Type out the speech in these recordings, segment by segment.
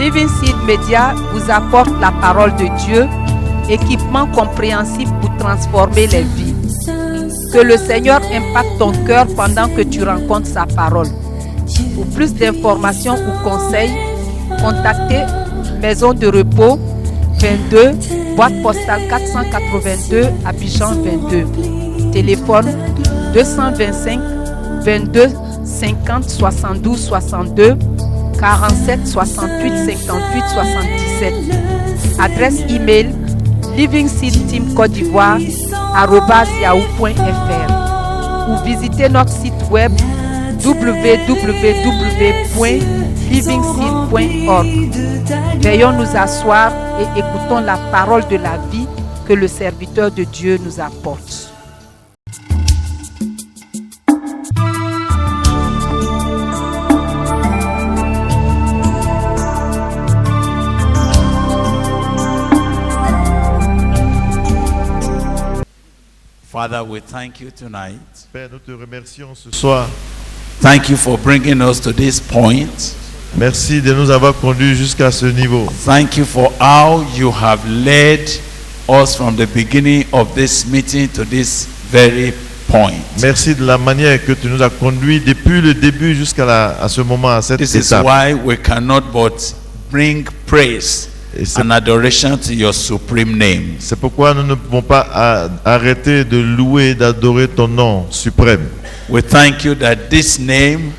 Living Seed Media vous apporte la parole de Dieu, équipement compréhensif pour transformer les vies. Que le Seigneur impacte ton cœur pendant que tu rencontres sa parole. Pour plus d'informations ou conseils, contactez Maison de Repos 22, boîte postale 482, Abidjan 22. Téléphone 225 22 50 72 62 47 68 58 77. Adresse email livingseedteamcotedivoire@yahoo.fr ou visitez notre site web www.livingseed.org. Veillons nous asseoir et écoutons la parole de la vie que le serviteur de Dieu nous apporte. Father, we thank you tonight. Père, nous te remercions ce soir. Thank you for bringing us to this point. Merci de nous avoir conduits jusqu'à ce niveau. Thank you for how you have led us from the beginning of this meeting to this very point. Merci de la manière que tu nous as conduits depuis le début jusqu'à ce moment, à cette This is étape. why we cannot but bring praise and adoration to your supreme name. C'est pourquoi nous ne pouvons pas arrêter de louer et d'adorer ton nom suprême. We thank you that this name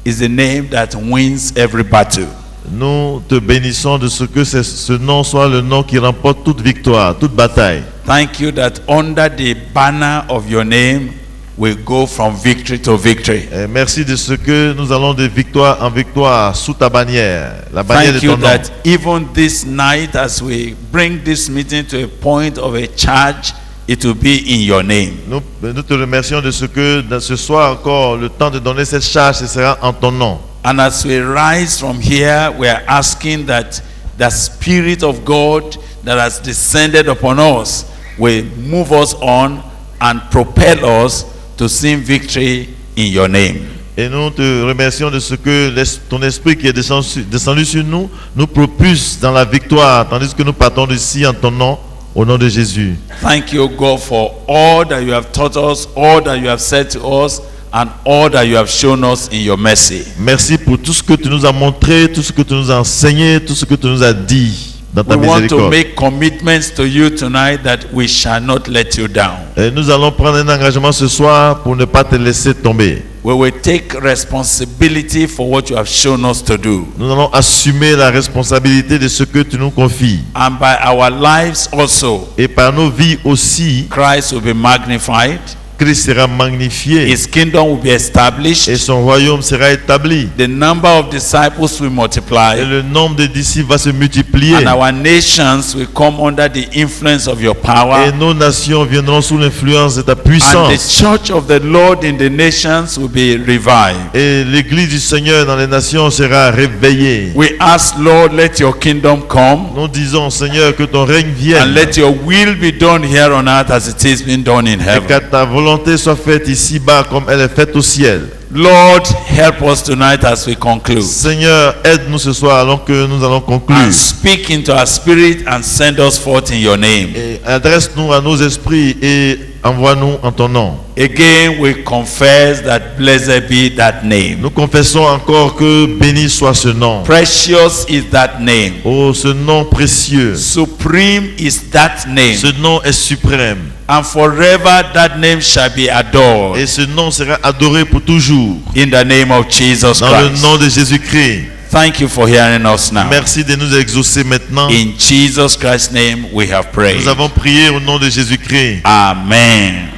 is the name that wins every battle. Nous te bénissons de ce que ce nom soit le nom qui remporte toute victoire, toute bataille. Thank you that under the banner of your name we go from victory to victory. Et merci de ce que nous allons de victoire en victoire sous ta bannière, la bannière Thank de you ton nom. that even this night, as we bring this meeting to a point of a charge, it will be in your name. Nous te remercions de ce que dans ce soir encore, le temps de donner cette charge, ce sera en ton nom. And as we rise from here, we are asking that the Spirit of God that has descended upon us will move us on and propel us to sing victory in your name. Et nous te remercions de ce que ton esprit qui est descendu sur nous, nous propulse dans la victoire, tandis que nous partons d'ici en ton nom, au nom de Jésus. Thank you, God, for all that you have taught us, all that you have said to us, and all that you have shown us in your mercy. Merci pour tout ce que tu nous as montré, tout ce que tu nous as enseigné, tout ce que tu nous as dit dans ta We want to miséricorde. make commitments to you tonight that we shall not let you down. Et nous allons prendre un engagement ce soir pour ne pas te laisser tomber. We will take responsibility for what you have shown us to do. Nous allons assumer la responsabilité de ce que tu nous confies. And by our lives also, Et par nos vies aussi, Christ will be magnified, Christ sera magnifié his kingdom will be established, et son royaume sera établi. the number of disciples will Et multiply, le nombre de disciples va se multiplier. and our nations will come under the influence of your Et power. nos nations viendront sous l'influence de ta And the puissance. church of the Lord in the nations will be revived. Et l'église du Seigneur dans les nations sera réveillée. We ask, Lord, let your kingdom come, Nous disons, Seigneur, que ton règne and vienne. let your will be done here on earth as it is being done in Et heaven. que ta volonté soit faite ici-bas comme elle est faite au ciel. Lord, help us tonight as we conclude. Seigneur, aide-nous ce soir alors que nous allons conclure. And speak into our spirit and send us forth in your name. Et adresse-nous à nos esprits et envoie-nous en ton nom. Again, we confess that blessed be that name. Nous confessons encore que béni soit ce nom. Precious is that name. Oh, ce nom précieux. Supreme is that name. Ce nom est suprême. And forever that name shall be adored. Et ce nom sera adoré pour toujours. In the name of Jesus Dans le Christ. nom de Jésus-Christ. Thank you for hearing us now. Merci de nous exaucer maintenant. In Jesus Christ's name we have prayed. Nous avons prié au nom de Jésus-Christ. Amen.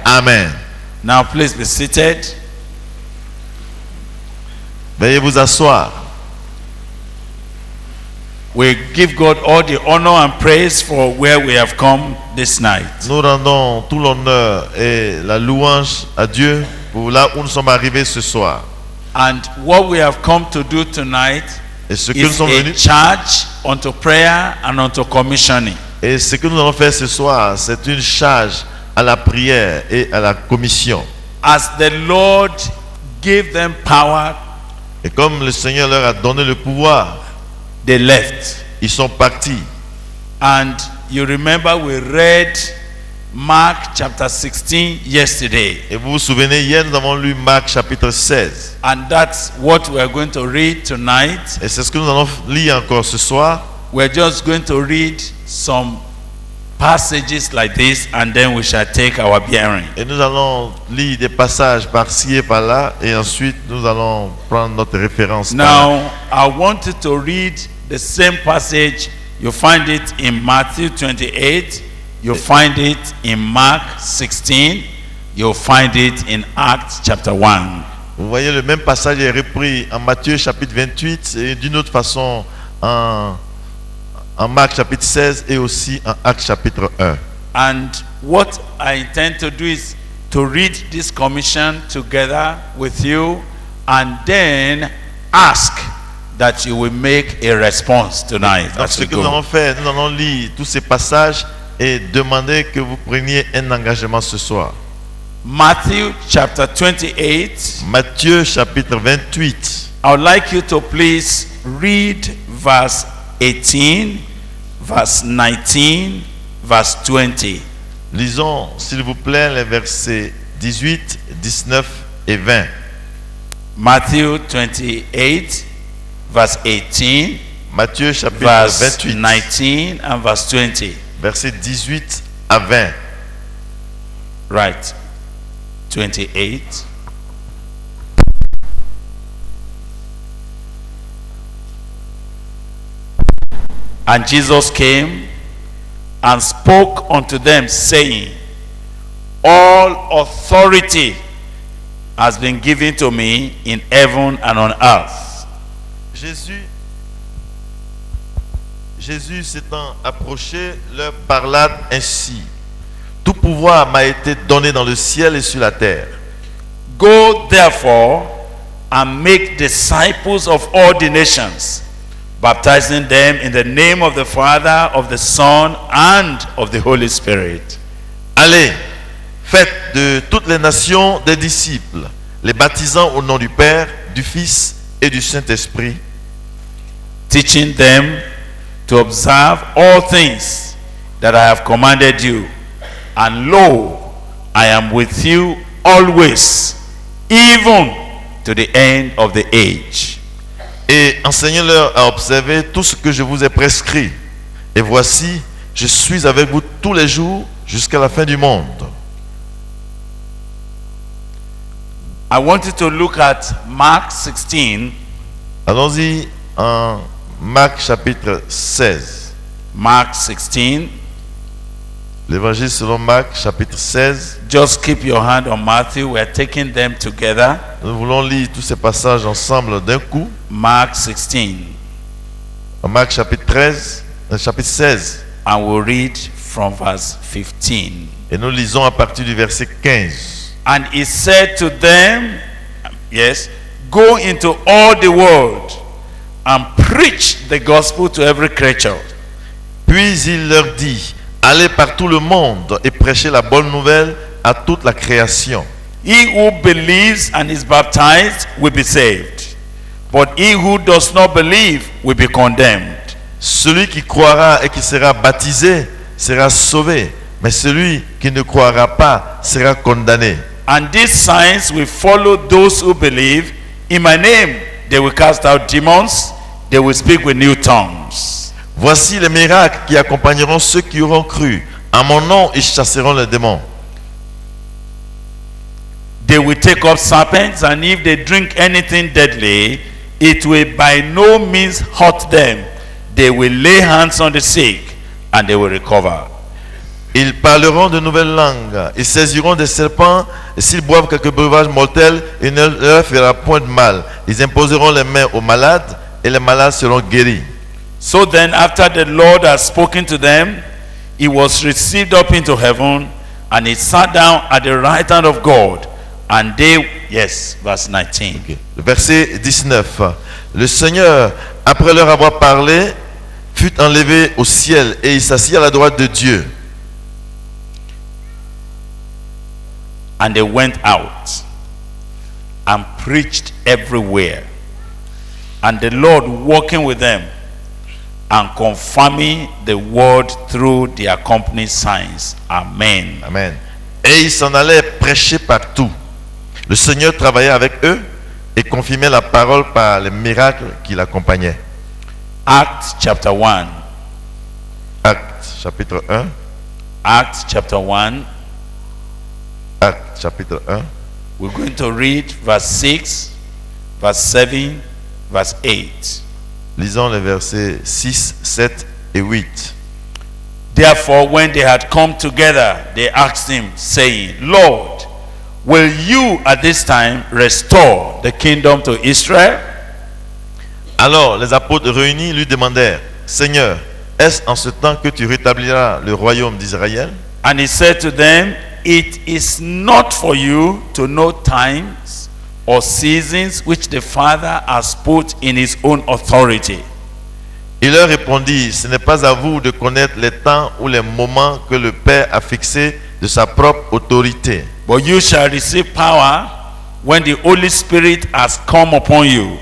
Amen. Now please be seated. Veuillez vous asseoir. We give God all the honor and praise for where we have come this night. Nous rendons tout l'honneur et la louange à Dieu pour là où nous sommes arrivés ce soir. And what we have come to do tonight Et ce que nous is sommes a venus charge unto prayer and unto commissioning. et ce que nous allons faire ce soir, c'est une charge à la prière et à la commission. As the Lord gave them power Et comme le Seigneur leur a donné le pouvoir, they left. Ils sont partis. And you remember we read Mark chapter 16 yesterday. Et vous vous souvenez, hier nous avons lu Marc chapitre 16. And that's what we are going to read tonight. Et c'est ce que nous allons lire encore ce soir. We're just going to read some passages like this and then we shall take our bearing. Et nous allons lire des passages par-ci et par-là. Et ensuite nous allons prendre notre référence. Now, I want you to read the same passage. You find it in Matthew 28. You find it in Mark 16. You find it in Acts chapter 1. Vous voyez, le même passage est repris en Matthieu chapitre 28 et d'une autre façon en Marc chapitre 16 et aussi en Actes chapitre 1. And what I intend to do is to read this commission together with you and then ask that you will make a response tonight Donc as ce we que nous allons go. faire, nous allons lire tous ces passages et demander que vous preniez un engagement ce soir. Matthew chapter 28. Matthieu chapitre 28. I would like you to please read verse 18, verse 19, verse 20. Lisons s'il vous plaît les versets 18, 19 et 20. Matthew 28, verse 18, Matthieu chapitre verse 28, 19, and verse 20. versets 18 à 20. Right. 28. And Jesus came and spoke unto them, saying, All authority has been given to me in heaven and on earth. Jésus s'étant approché, leur parla ainsi. Tout pouvoir m'a été donné dans le ciel et sur la terre. Go therefore and make disciples of all the nations, baptizing them in the name of the Father, of the Son, and of the Holy Spirit. Allez, faites de toutes les nations des disciples, les baptisant au nom du Père, du Fils et du Saint-Esprit, Teaching them to observe all things that I have commanded you. And lo, I am with you always, even to the end of the age. et enseignez-leur à observer tout ce que je vous ai prescrit. Et voici, je suis avec vous tous les jours jusqu'à la fin du monde. I want you to look at Mark 16. Allons-y en Marc chapitre 16. Mark 16. L'évangile selon Marc chapitre 16. Just keep your hand on Matthew. We are taking them together. Nous voulons lire tous ces passages ensemble d'un coup. Mark 16. En Marc chapitre 13, chapitre 16. And we'll read from verse 15. Et nous lisons à partir du verset 15. And he said to them, yes, go into all the world and preach the gospel to every creature. Puis il leur dit, allez par tout le monde et prêchez la bonne nouvelle à toute la création. He who believes and is baptized will be saved, but he who does not believe will be condemned. Celui qui croira et qui sera baptisé sera sauvé, mais celui qui ne croira pas sera condamné. And these signs will follow those who believe. In my name they will cast out demons, they will speak with new tongues. Voici les miracles qui accompagneront ceux qui auront cru. En mon nom, ils chasseront les démons. They will take up serpents, and if they drink anything deadly, it will by no means hurt them. They will lay hands on the sick, and they will recover. Ils parleront de nouvelles langues. Ils saisiront des serpents. Et s'ils boivent quelques breuvages mortels, il ne leur fera point de mal. Ils imposeront les mains aux malades, et les malades seront guéris. So then, after the Lord had spoken to them, he was received up into heaven, and he sat down at the right hand of God. And they, yes, verse 19. Le verset 19. Le Seigneur, après leur avoir parlé, fut enlevé au ciel et il s'assit à la droite de Dieu. And they went out and preached everywhere. And the Lord walking with them and confirming the word through the accompanying signs. Amen. Amen. Et ils s'en allaient prêcher partout. Le Seigneur travaillait avec eux et confirmait la parole par les miracles qui l'accompagnaient. Acts chapter 1. Actes chapitre 1. Acts chapter 1. Actes chapitre 1. We're going to read verse 6, verse 7, verse 8. Lisons les versets 6, 7 et 8. Therefore, when they had come together, they asked him, saying, Lord, will you at this time restore the kingdom to Israel? Alors les apôtres réunis lui demandèrent, Seigneur, est-ce en ce temps que tu rétabliras le royaume d'Israël? And he said to them, It is not for you to know times or seasons which the Father has put in his own authority. Il leur répondit, ce n'est pas à vous de connaître les temps ou les moments que le Père a fixés de sa propre autorité. But you shall receive power when the Holy Spirit has come upon you,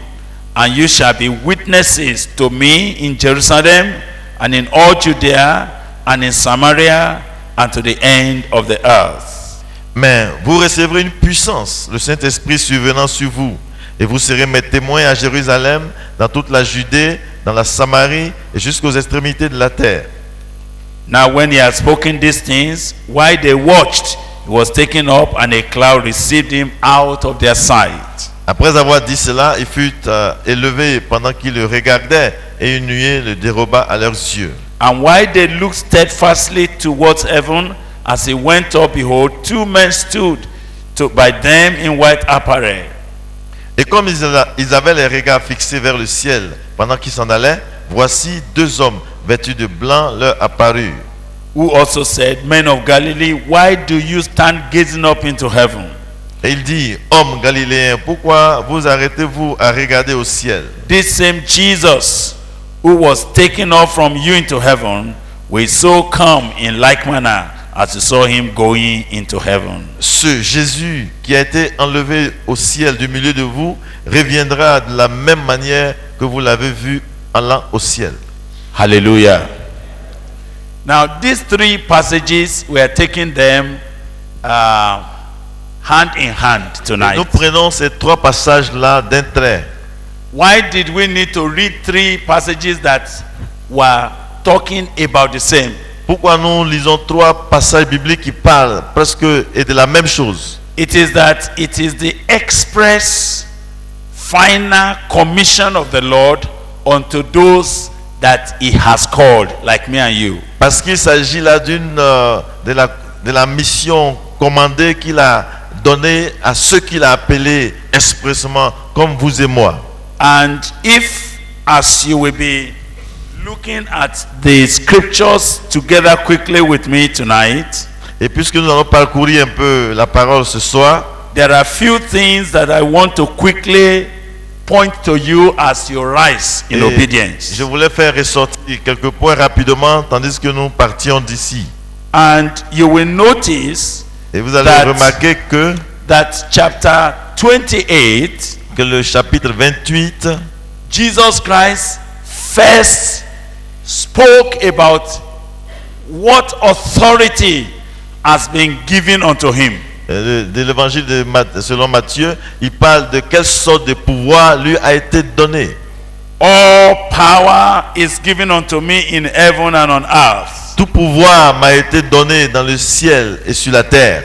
and you shall be witnesses to me in Jerusalem and in all Judea and in Samaria and to the end of the earth. Mais vous recevrez une puissance, le Saint-Esprit survenant sur vous, et vous serez mes témoins à Jérusalem, dans toute la Judée, dans la Samarie et jusqu'aux extrémités de la terre. Now when he had spoken these things, while they watched, he was taken up, and a cloud received him out of their sight. Après avoir dit cela, il fut élevé pendant qu'ils le regardaient, et une nuée le déroba à leurs yeux. And while they looked steadfastly towards heaven, as he went up, behold, two men stood by them in white apparel. Et comme ils avaient les regards fixés vers le ciel pendant qu'ils s'en allaient, voici deux hommes vêtus de blanc leur apparurent. Who also said, Men of Galilee, why do you stand gazing up into heaven? Et il dit, hommes galiléens, pourquoi vous arrêtez-vous à regarder au ciel? This same Jesus who was taken up from you into heaven will so come in like manner as you saw him going into heaven. Ce Jésus qui a été enlevé au ciel du milieu de vous reviendra de la même manière que vous l'avez vu allant au ciel. Hallelujah. Now these three passages, we are taking them hand in hand tonight. Nous prenons ces trois passages-là d'un trait. Why did we need to read three passages that were talking about the same? Pourquoi nous lisons trois passages bibliques qui parlent presque et de la même chose? It is that it is the express final commission of the Lord unto those that he has called, like me and you. Parce qu'il s'agit là de la mission commandée qu'il a donnée à ceux qu'il a appelés expressément, comme vous et moi. And if, as you will be looking at the scriptures together quickly with me tonight, et puisque nous allons parcourir un peu la parole ce soir, there are few things that I want to quickly point to you as you rise in obedience. Je voulais faire ressortir quelques points rapidement tandis que nous partions d'ici. And you will notice Et vous allez remarquer that chapter 28, que le chapitre 28, Jesus Christ first spoke about what authority has been given unto him. De l'évangile selon Matthieu, il parle de quelle sorte de pouvoir lui a été donné. All power is given unto me in heaven and on earth. Tout pouvoir m'a été donné dans le ciel et sur la terre.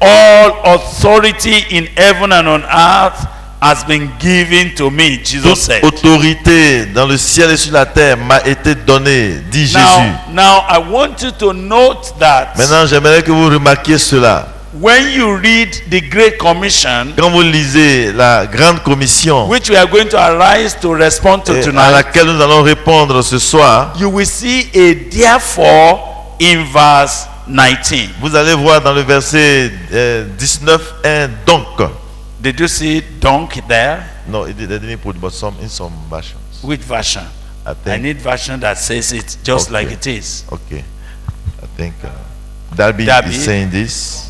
All authority in heaven and on earth has been given to me, Jesus said. Toute autorité dans le ciel et sur la terre m'a été donnée, dit Jésus. Now I want you to note that Maintenant, j'aimerais que vous remarquiez cela. when you read the Great Commission, Quand vous lisez la grande commission, which we are going to arise to respond to à tonight, laquelle nous allons répondre ce soir, you will see a therefore in verse 19. vous allez voir dans le verset 19 un donc. Did you see donc there? No, they didn't put, but in some versions. Which version? I I think. need version that says it just Okay. like it is. Okay. I think Darby Darby. is saying this.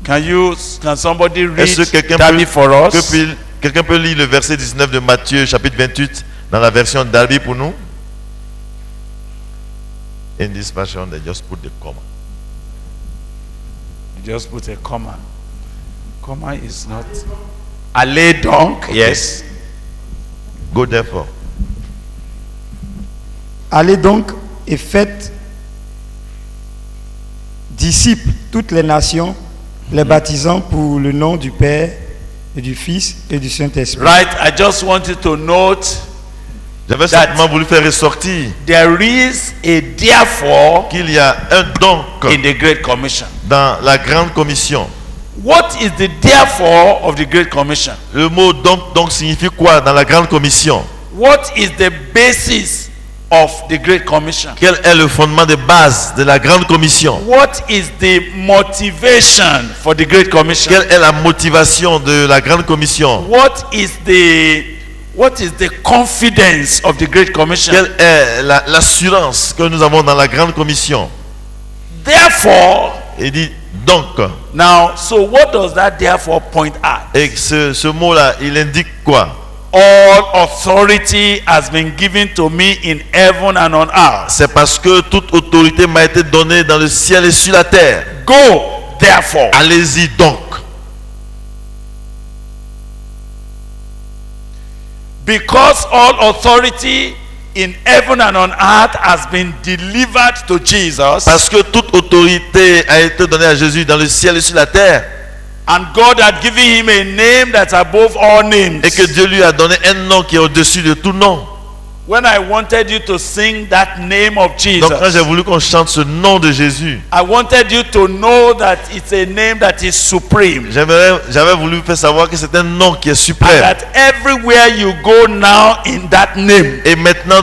Can somebody read Est-ce que quelqu'un Darby peut, for us? quelqu'un peut lire le verset 19 de Matthieu chapitre 28 dans la version Darby pour nous? In this version, they just put the comma. You just put a comma. Comma is not. Allez donc, yes. Go therefore. Allez donc et faites disciples toutes les nations, les baptisant pour le nom du Père et du Fils et du Saint-Esprit. Right, I just want you to note J'avais That- simplement voulu faire ressortir there is a therefore qu'il y a un donc in the Great Commission. dans la grande commission. What is the therefore of the Great Commission? Le mot donc signifie quoi dans la grande commission? What is the basis of the Great Commission? Quel est le fondement de base de la grande commission? What is the motivation for the Great Commission? Quelle est la motivation de la grande commission? What is the confidence of the Great Commission? Quelle est l'assurance que nous avons dans la grande commission? Therefore, Il dit donc. now, so what does that therefore point at? Et ce mot-là, il indique quoi? All authority has been given to me in heaven and on earth. C'est parce que toute autorité m'a été donnée dans le ciel et sur la terre. Go, therefore. Allez-y donc. Because all authority in heaven and on earth has been delivered to Jesus, Parce que toute autorité a été donnée à Jésus dans le ciel et sur la terre. and God had given him a name that's above all names. Et que Dieu lui a donné un nom qui est au-dessus de tout nom. When I wanted you to sing that name of Jesus, Donc quand j'ai voulu qu'on chante ce nom de Jésus, I wanted you to know that it's a name that is supreme. j'avais voulu faire savoir que c'est un nom qui est And suprême. that everywhere you go now in that name, Et maintenant,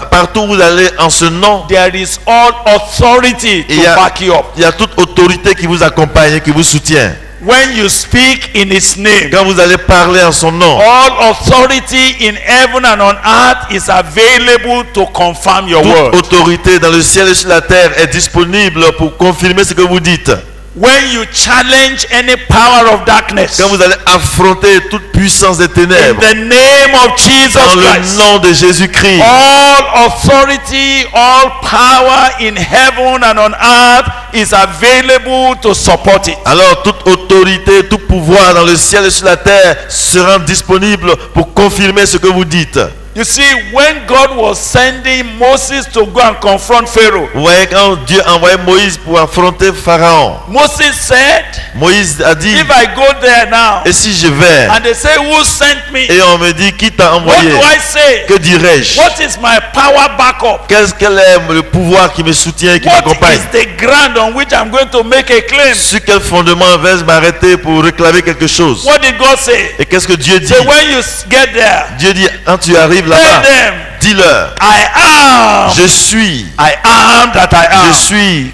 partout où vous allez en ce nom, there is all authority to il y back you up. a toute autorité qui vous accompagne et qui vous soutient. When you speak in his name, Quand vous allez parler en son nom, all authority in heaven and on earth is available to confirm your toute word. autorité dans le ciel et sur la terre est disponible pour confirmer ce que vous dites. When you challenge any power of darkness, Quand vous allez affronter toute puissance des in ténèbres, the name of Jesus dans le Christ, nom de Jésus-Christ, all authority, all power in heaven and on earth is available to support it. alors toute autorité, tout pouvoir dans le ciel et sur la terre sera disponible pour confirmer ce que vous dites. You see, when God was sending Moses to go and confront Pharaoh, Vous voyez, quand Dieu a envoyé Moïse pour affronter Pharaon, Moses said, Moïse a dit, if I go there now, et si je vais, and they say, who sent me? et on me dit, qui t'a What envoyé? do I say? Que dirais-je? What is my power backup? Quel est le pouvoir qui me soutient, qui What m'accompagne? is the ground on which I'm going to make a claim? Sur quel fondement vais-je m'arrêter pour réclamer quelque chose? What did God say? Et qu'est-ce que Dieu dit? Say, when you get there, Dieu dit, quand tu arrives tell là-bas, them, dis-leur, I am je suis, that I je am. suis,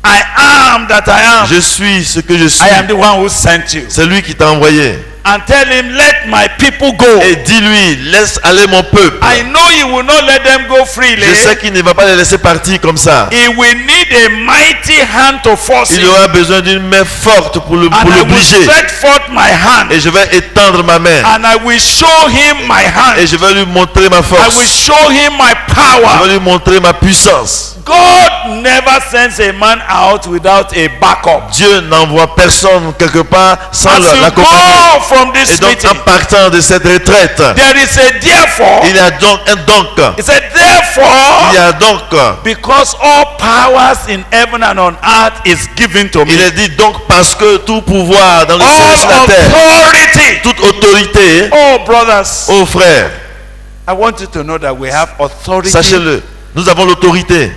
I am that I am. je suis ce que je suis. I am the one who sent you. C'est lui qui t'a envoyé. And tell him, let my people go. Et dis-lui, laisse aller mon peuple. I know he will not let them go freely. Je sais qu'il ne va pas les laisser partir comme ça. He will need a mighty hand to force Il him. aura besoin d'une main forte pour And I will l'obliger. stretch forth my hand. Et je vais étendre ma main. And I will show him my Et hand. je vais lui montrer ma I will force. show him my Je power. vais lui montrer ma puissance. God never sends a man out without a backup. Dieu n'envoie personne quelque part sans As you l'accompagner. go from Et this donc, meeting, en partant de cette retraite, there is a therefore. il y a donc un donc. He said, Il y therefore, a donc. because all powers in heaven and on earth is given to Il me. est dit donc parce que tout pouvoir dans le ciel et sur la All terre, authority. toute autorité, Oh, brothers, ô frères, I want you to know that we have authority sachez-le, nous avons l'autorité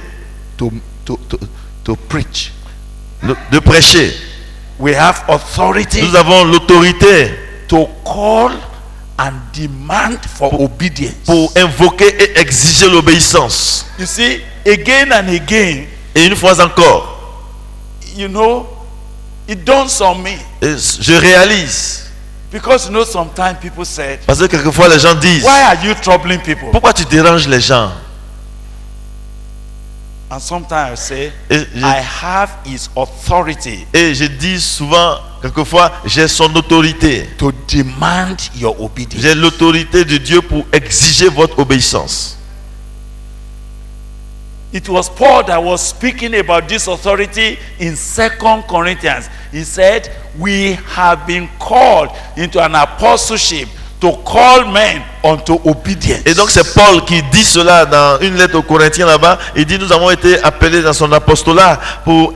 to preach. de prêcher. We have authority Nous avons l'autorité to call and demand for obedience. pour invoquer et exiger l'obéissance. You see, again and again, Et une fois encore, you know, it dawns on me. je réalise, Because you know, sometimes people said, parce que quelquefois les gens disent, why are you troubling people? pourquoi tu déranges les gens? And sometimes I say, Et I have his authority je dis souvent, quelquefois, j'ai son autorité. to demand your obedience. J'ai l'autorité de Dieu pour exiger votre obéissance. It was Paul that was speaking about this authority in 2 Corinthians. He said, we have been called into an apostleship to call men unto obedience. Et donc c'est Paul qui dit cela dans une lettre aux Corinthiens là-bas. Il dit, nous avons été appelés dans son apostolat pour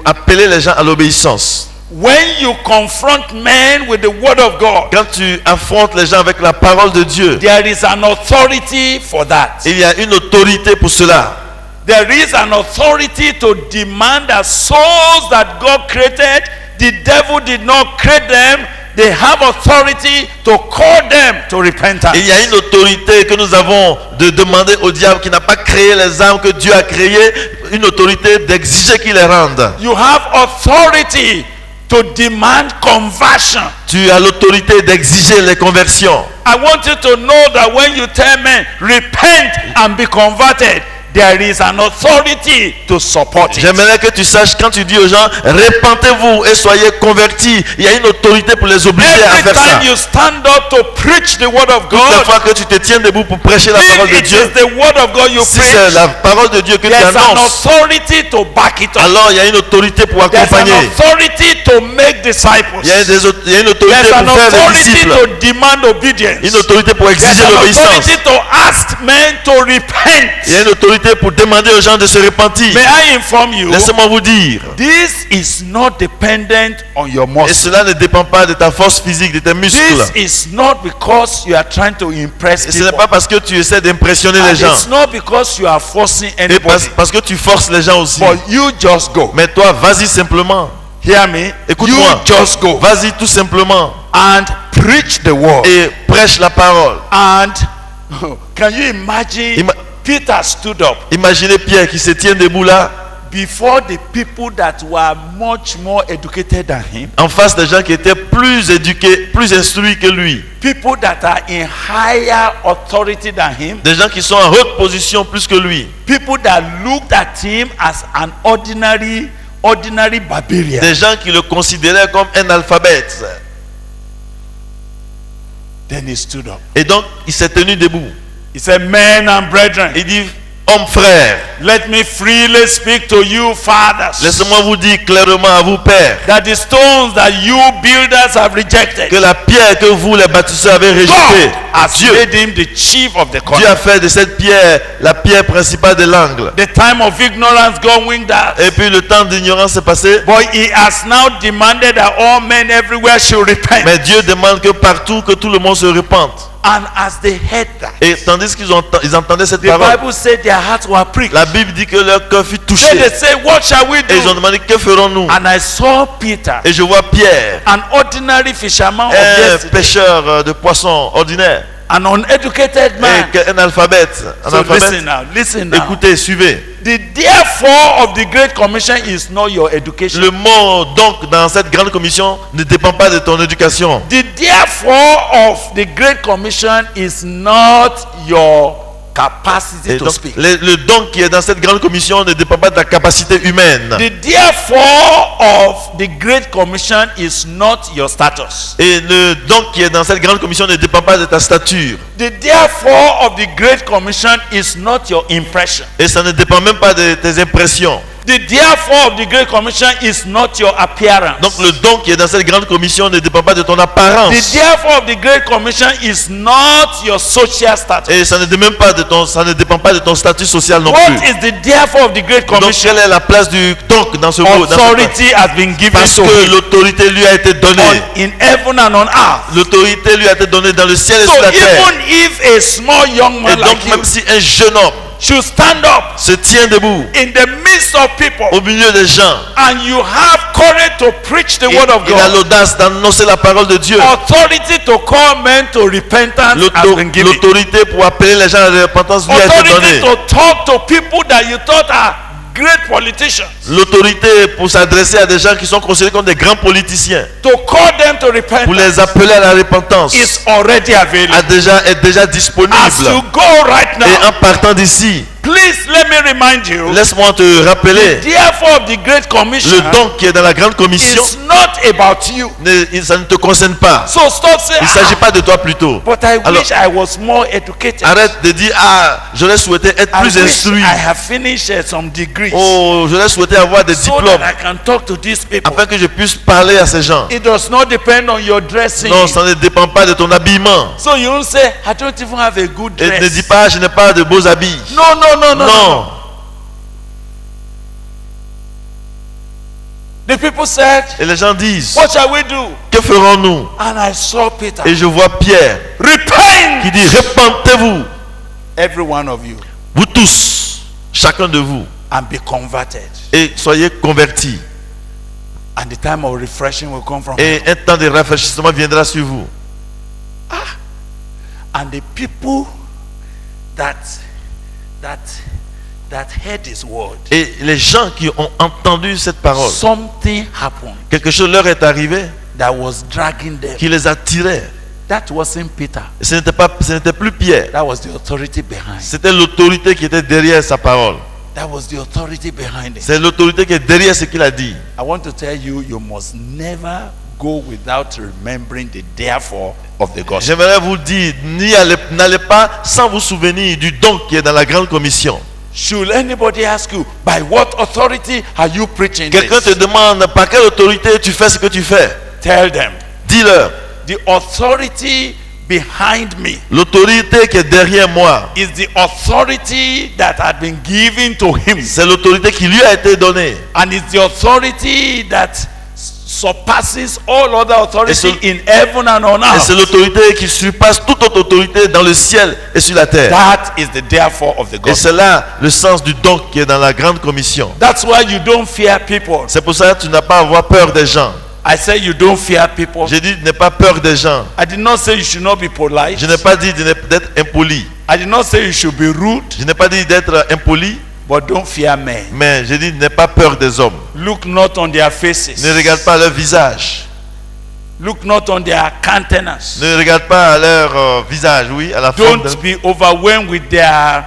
appeler les gens à l'obéissance. When you confront men with the word of God, Quand tu affrontes les gens avec la parole de Dieu, there is an authority for that. il y a une autorité pour cela. There is an authority to demand that souls that God created, the devil did not create them. They have authority to call them to repentance. Il y a une autorité que nous avons de demander au diable qui n'a pas créé les âmes que Dieu a créées, une autorité d'exiger qu'il les rende. You have authority to demand conversion. Tu as l'autorité d'exiger les conversions. I want you to know that when you tell men, repent and be converted, there is an authority to support it. J'aimerais que tu saches, quand tu dis aux gens, répentez-vous et soyez convertis, il y a une autorité pour les obliger à Every faire ça. time you stand up to preach the word of Toutes les God, fois que tu te tiens debout pour prêcher la parole if de it Dieu, is the word of God you si c'est preach, la parole de Dieu que tu there's an annonces, authority to back it up. alors il y a une autorité pour There's an accompagner. authority to make disciples. Il y a une autorité There's an pour faire des authority disciples. to demand obedience. Une autorité pour There's exiger an l'obéissance. authority to ask men to repent. Il y a une autorité pour demander aux gens de se repentir. May I inform you, Laissez-moi vous dire, this is not dependent on your et muscle. cela ne dépend pas de ta force physique, de tes muscles. This is not because you are trying to impress Et ce n'est people. pas parce que tu essaies d'impressionner And les gens. it's not because you are forcing Et anybody. parce que tu forces les gens aussi. But you just go. Mais toi, vas-y simplement. Hear me? Écoute-moi. You just go Vas-y tout simplement. and preach the word. Et prêche la parole. And can you imagine Peter stood up Imaginez Pierre qui se tient debout là, before the people that were much more educated than him, en face des gens qui étaient plus éduqués, plus instruits que lui. people that are in higher authority than him, Des gens qui sont en haute position plus que lui. people that looked at him as an ordinary barbarian. Des gens qui le considéraient comme un alphabète. Then he stood up. Et donc, il s'est tenu debout. He said, men and brethren, Il dit, hommes frères, let me freely speak to you, fathers, laissez-moi vous dire clairement à vous, pères, that the stones that you builders have rejected, que la pierre que vous, les bâtisseurs, avez rejetée, God has Dieu made him the chief of the a corner. fait de cette pierre la pierre principale de l'angle. The time of ignorance going down. Et puis le temps d'ignorance est passé. But he has now demanded that all men everywhere should repent. Mais Dieu demande que partout, que tout le monde se repente. And as they heard that, Et tandis qu'ils entendaient cette the parole, Bible said their hearts were pricked. la Bible dit que leur cœur fut So touché. they say, what shall we Et ils ont do? demandé, que ferons-nous? And I saw Peter, Et je vois Pierre, an ordinary fisherman of un yesterday, pêcheur de poissons ordinaire, an uneducated man. et un alphabète. So listen now. Écoutez, suivez. The therefore of the Great Commission is not your education. Le mot donc dans cette grande commission ne dépend pas de ton éducation. The therefore of the Great Commission is not your capacity Et to donc, speak. le don qui est dans cette grande commission ne dépend pas de ta capacité humaine. The therefore of the Great Commission is not your status. Et le don qui est dans cette grande commission ne dépend pas de ta stature. The therefore of the Great Commission is not your impression. Et ça ne dépend même pas de tes impressions. The therefore of the Great Commission is not your appearance. Donc le don qui est dans cette grande commission ne dépend pas de ton apparence. The therefore of the Great Commission is not your social status. Et ça ne dépend pas de ton statut social non What plus. is the therefore of the Great Donc Commission? quelle est la place du don dans ce mot? Authority has been given Parce to que him l'autorité lui a été donnée. in heaven and on earth. L'autorité lui a été donnée dans le ciel et So sur la terre. even if a small young Et man donc like you même si un jeune homme should stand up se tient debout in the midst of people au milieu des gens, and you have courage to preach the et word of il a God, l'audace d'annoncer la parole de Dieu. authority to call men to repentance has been given. L'autorité pour appeler les gens à la repentance lui a été Authority donnée. to talk to people that you thought are great politicians, L'autorité pour s'adresser à des gens qui sont considérés comme des grands politiciens, to call them to pour repentance, les appeler à la repentance, is already available. est déjà disponible. As you go right Et now, en partant d'ici, Please let me remind you. Laisse-moi te rappeler, Therefore, of the Great Commission le don qui est dans la grande commission, is not about you. ça ne te concerne pas. So stop saying, Il ne s'agit pas de toi plutôt. but I Alors, wish I was more educated. arrête de dire, j'aurais souhaité être I plus wish instruit. I have finished some degrees Oh, j'aurais souhaité avoir des so diplômes that I can talk to these people. afin que je puisse parler à ces gens. It does not depend on your dressing. Non, ça ne dépend pas de ton habillement. So you don't say, I don't even have a good Et ne dress. dis pas, je n'ai pas de beaux habits. No. Non. The people said, Et les gens disent, what shall we do? que ferons-nous? And I saw Peter. Et je vois Pierre Repent! qui dit, repentez-vous, Every one of you, vous tous, chacun de vous, and be converted. et soyez convertis. And the time of refreshing will come from Et un temps de rafraîchissement viendra sur vous. And the people that heard his word, Et les gens qui ont entendu cette parole, something happened quelque chose leur est arrivé that was dragging them. qui les attirait. That wasn't Peter. Ce n'était plus Pierre. That was the authority behind. C'était l'autorité qui était derrière sa parole. That was the authority behind it. C'est l'autorité qui est derrière ce qu'il a dit. I want to tell you, you must never go without remembering the therefore of the gospel. J'aimerais vous dire, n'allez pas sans vous souvenir du don qui est dans la grande commission. Should anybody ask you, by what authority are you preaching Quelqu'un te this? demande par quelle autorité tu fais ce que tu fais. Tell them, Dis-leur, the authority behind me l'autorité qui est derrière moi, is the authority that had been given to him, c'est l'autorité qui lui a été donnée. and it's the authority that surpasses all other authority Et c'est- in heaven and on Et c'est earth. l'autorité qui surpasse toute autre autorité dans le ciel et sur la terre. That is the therefore of the Et gospel. c'est là le sens du don qui est dans la grande commission. That's why you don't fear people. C'est pour ça que tu n'as pas à avoir peur des gens. I say you don't fear people. J'ai dit, n'aie pas peur des gens. I did not say you should not be polite. Je n'ai pas dit d'être impoli. I did not say you should be rude, Je n'ai pas dit d'être impoli, but don't fear men. mais j'ai dit, n'aie pas peur des hommes. Look not on their faces. Ne regarde pas leur visage. Look not on their countenance. Ne regarde pas leur visage, oui, à la forme. Don't be overwhelmed with their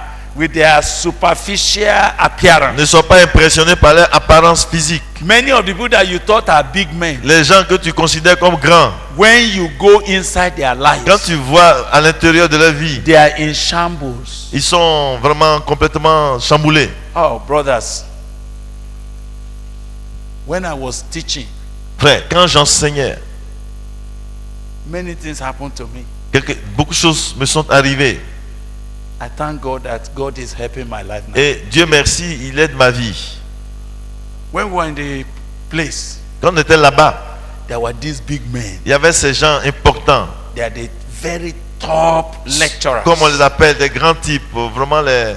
superficial appearance. Ne sois pas impressionné par leur apparence physique. Many of the people that you thought are big men, Les gens que tu considères comme grands, when you go inside their quand lives, tu vois à l'intérieur de leur vie, they are in shambles. ils sont vraiment complètement chamboulés. Oh, brothers, when I was teaching, Frère, quand j'enseignais, many things happened to me. beaucoup de choses me sont arrivées. I thank God that God is helping my life now. Et Dieu merci, il aide ma vie. When we were in the place, Quand on était là-bas, there were these big men. il y avait ces gens importants, They are the very top lecturers. comme on les appelle, des grands types, vraiment les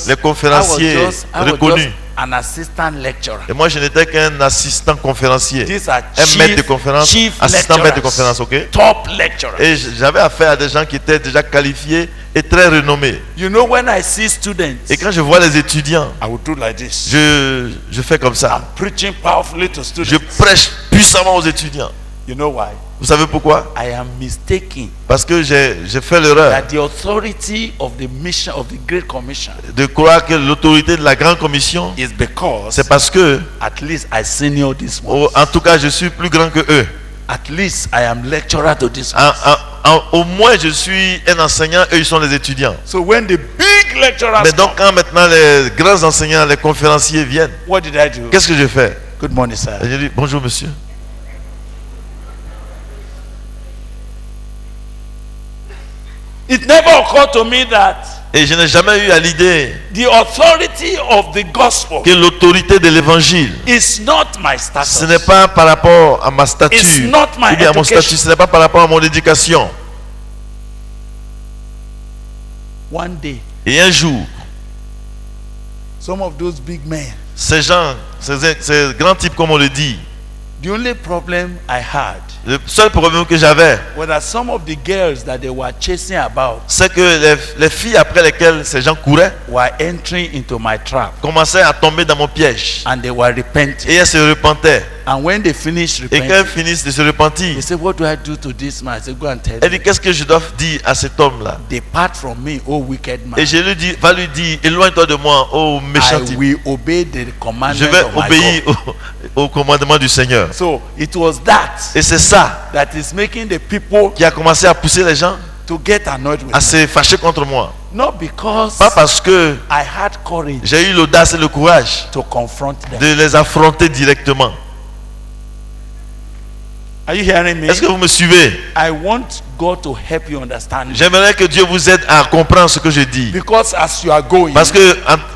Les conférenciers reconnus. An assistant lecturer. Et moi, je n'étais qu'un assistant conférencier. These are Un maître de conférence, chief assistant maître de lecturers. conférence, ok? Top lecturers. Et j'avais affaire à des gens qui étaient déjà qualifiés et très renommés. You know, when I see students, Et quand je vois les étudiants, I would do like this. je fais comme ça. Preaching powerfully to students. Je prêche puissamment aux étudiants. You know why? Vous savez pourquoi? I am mistaken Parce que j'ai fait l'erreur that the authority of the mission of the Great Commission de croire que l'autorité de la grande commission, is because c'est parce que, at least I senior this one. en tout cas, je suis plus grand que eux. At least I am lecturer to this one. Au moins, je suis un enseignant, eux, ils sont les étudiants. So when the big lecturers Mais donc, come, quand maintenant les grands enseignants, les conférenciers viennent, what did I do? qu'est-ce que je fais? Good morning, sir. Et je dis, bonjour monsieur. It never occurred to me that Et je n'ai jamais eu à l'idée the authority of the gospel que l'autorité de l'évangile, is not my ce status. n'est pas par rapport à ma It's stature, not my ou bien à mon education. statut, ce n'est pas par rapport à mon éducation. One day, Et un jour, some of those big men, ces gens, ces grands types, comme on le dit, the only problem I had le seul problème que j'avais, was that some of the girls that they were chasing about c'est que les filles après lesquelles ces gens couraient were entering into my trap commençaient à tomber dans mon piège. and they were repenting. Et elles se repentaient. And when they finish Et quand repenting, elles finissent de se repentir, they say, what do I do to this man? I say, go and tell elle dit, him. qu'est-ce que je dois dire à cet homme-là? Depart from me, O wicked man. Et je lui dis, va lui dire, éloigne-toi de moi, ô méchant I type. will obey the Je commandment vais of my obéir God. au commandement du Seigneur. So it was that Et c'est ça that is making the people qui a commencé à pousser les gens to get annoyed with à me. se fâcher contre moi. Not because Pas parce que I had courage j'ai eu l'audace et le courage to confront them. de les affronter directement. Are you hearing me? Est-ce que vous me suivez? I want God to help you understand. J'aimerais que Dieu vous aide à comprendre ce que je dis. Because as you are going, Parce que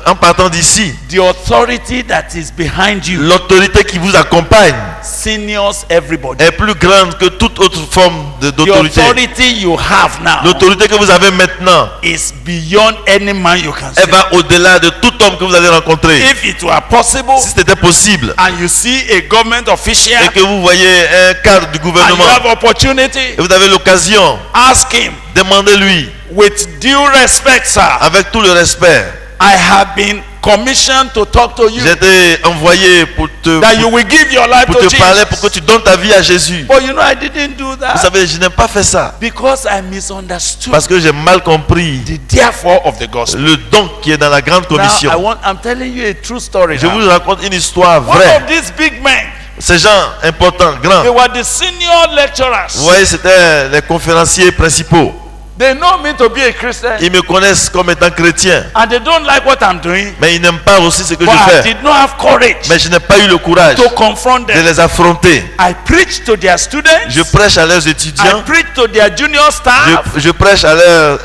en partant d'ici, the authority that is behind you l'autorité qui vous accompagne seniors everybody. est plus grande que toute autre forme The d'autorité. authority you have now L'autorité que vous avez maintenant, is beyond any man you can see. elle va au-delà de tout homme que vous allez rencontrer. If it were possible Si c'était possible and you see a government official et que vous voyez un cadre du and you gouvernement have opportunity, et vous avez l'occasion, ask him demandez-lui with due respect, sir. avec tout le respect. I have been commissioned to talk to you J'ai été envoyé pour that you will give your life te to parler pour que Jesus. tu donnes ta vie à Jésus. But you know I didn't do Vous that savez, je n'ai pas fait ça because I misunderstood parce que j'ai mal compris the therefore of the gospel. le don qui est dans la grande Now commission. I'm telling you a true story. Je now. vous raconte une histoire One vraie. of these big men, Ces gens importants, grands, they were the senior lecturers. vous voyez, c'était les conférenciers principaux. They know me to be a Christian Ils me connaissent comme étant chrétien, and they don't like what I'm doing. mais ils n'aiment pas aussi ce que But je I fais. did not have courage Mais je n'ai pas eu le courage to confront de them. les affronter. I preach to their students. Je prêche à leurs I étudiants, preach to their junior staff. je prêche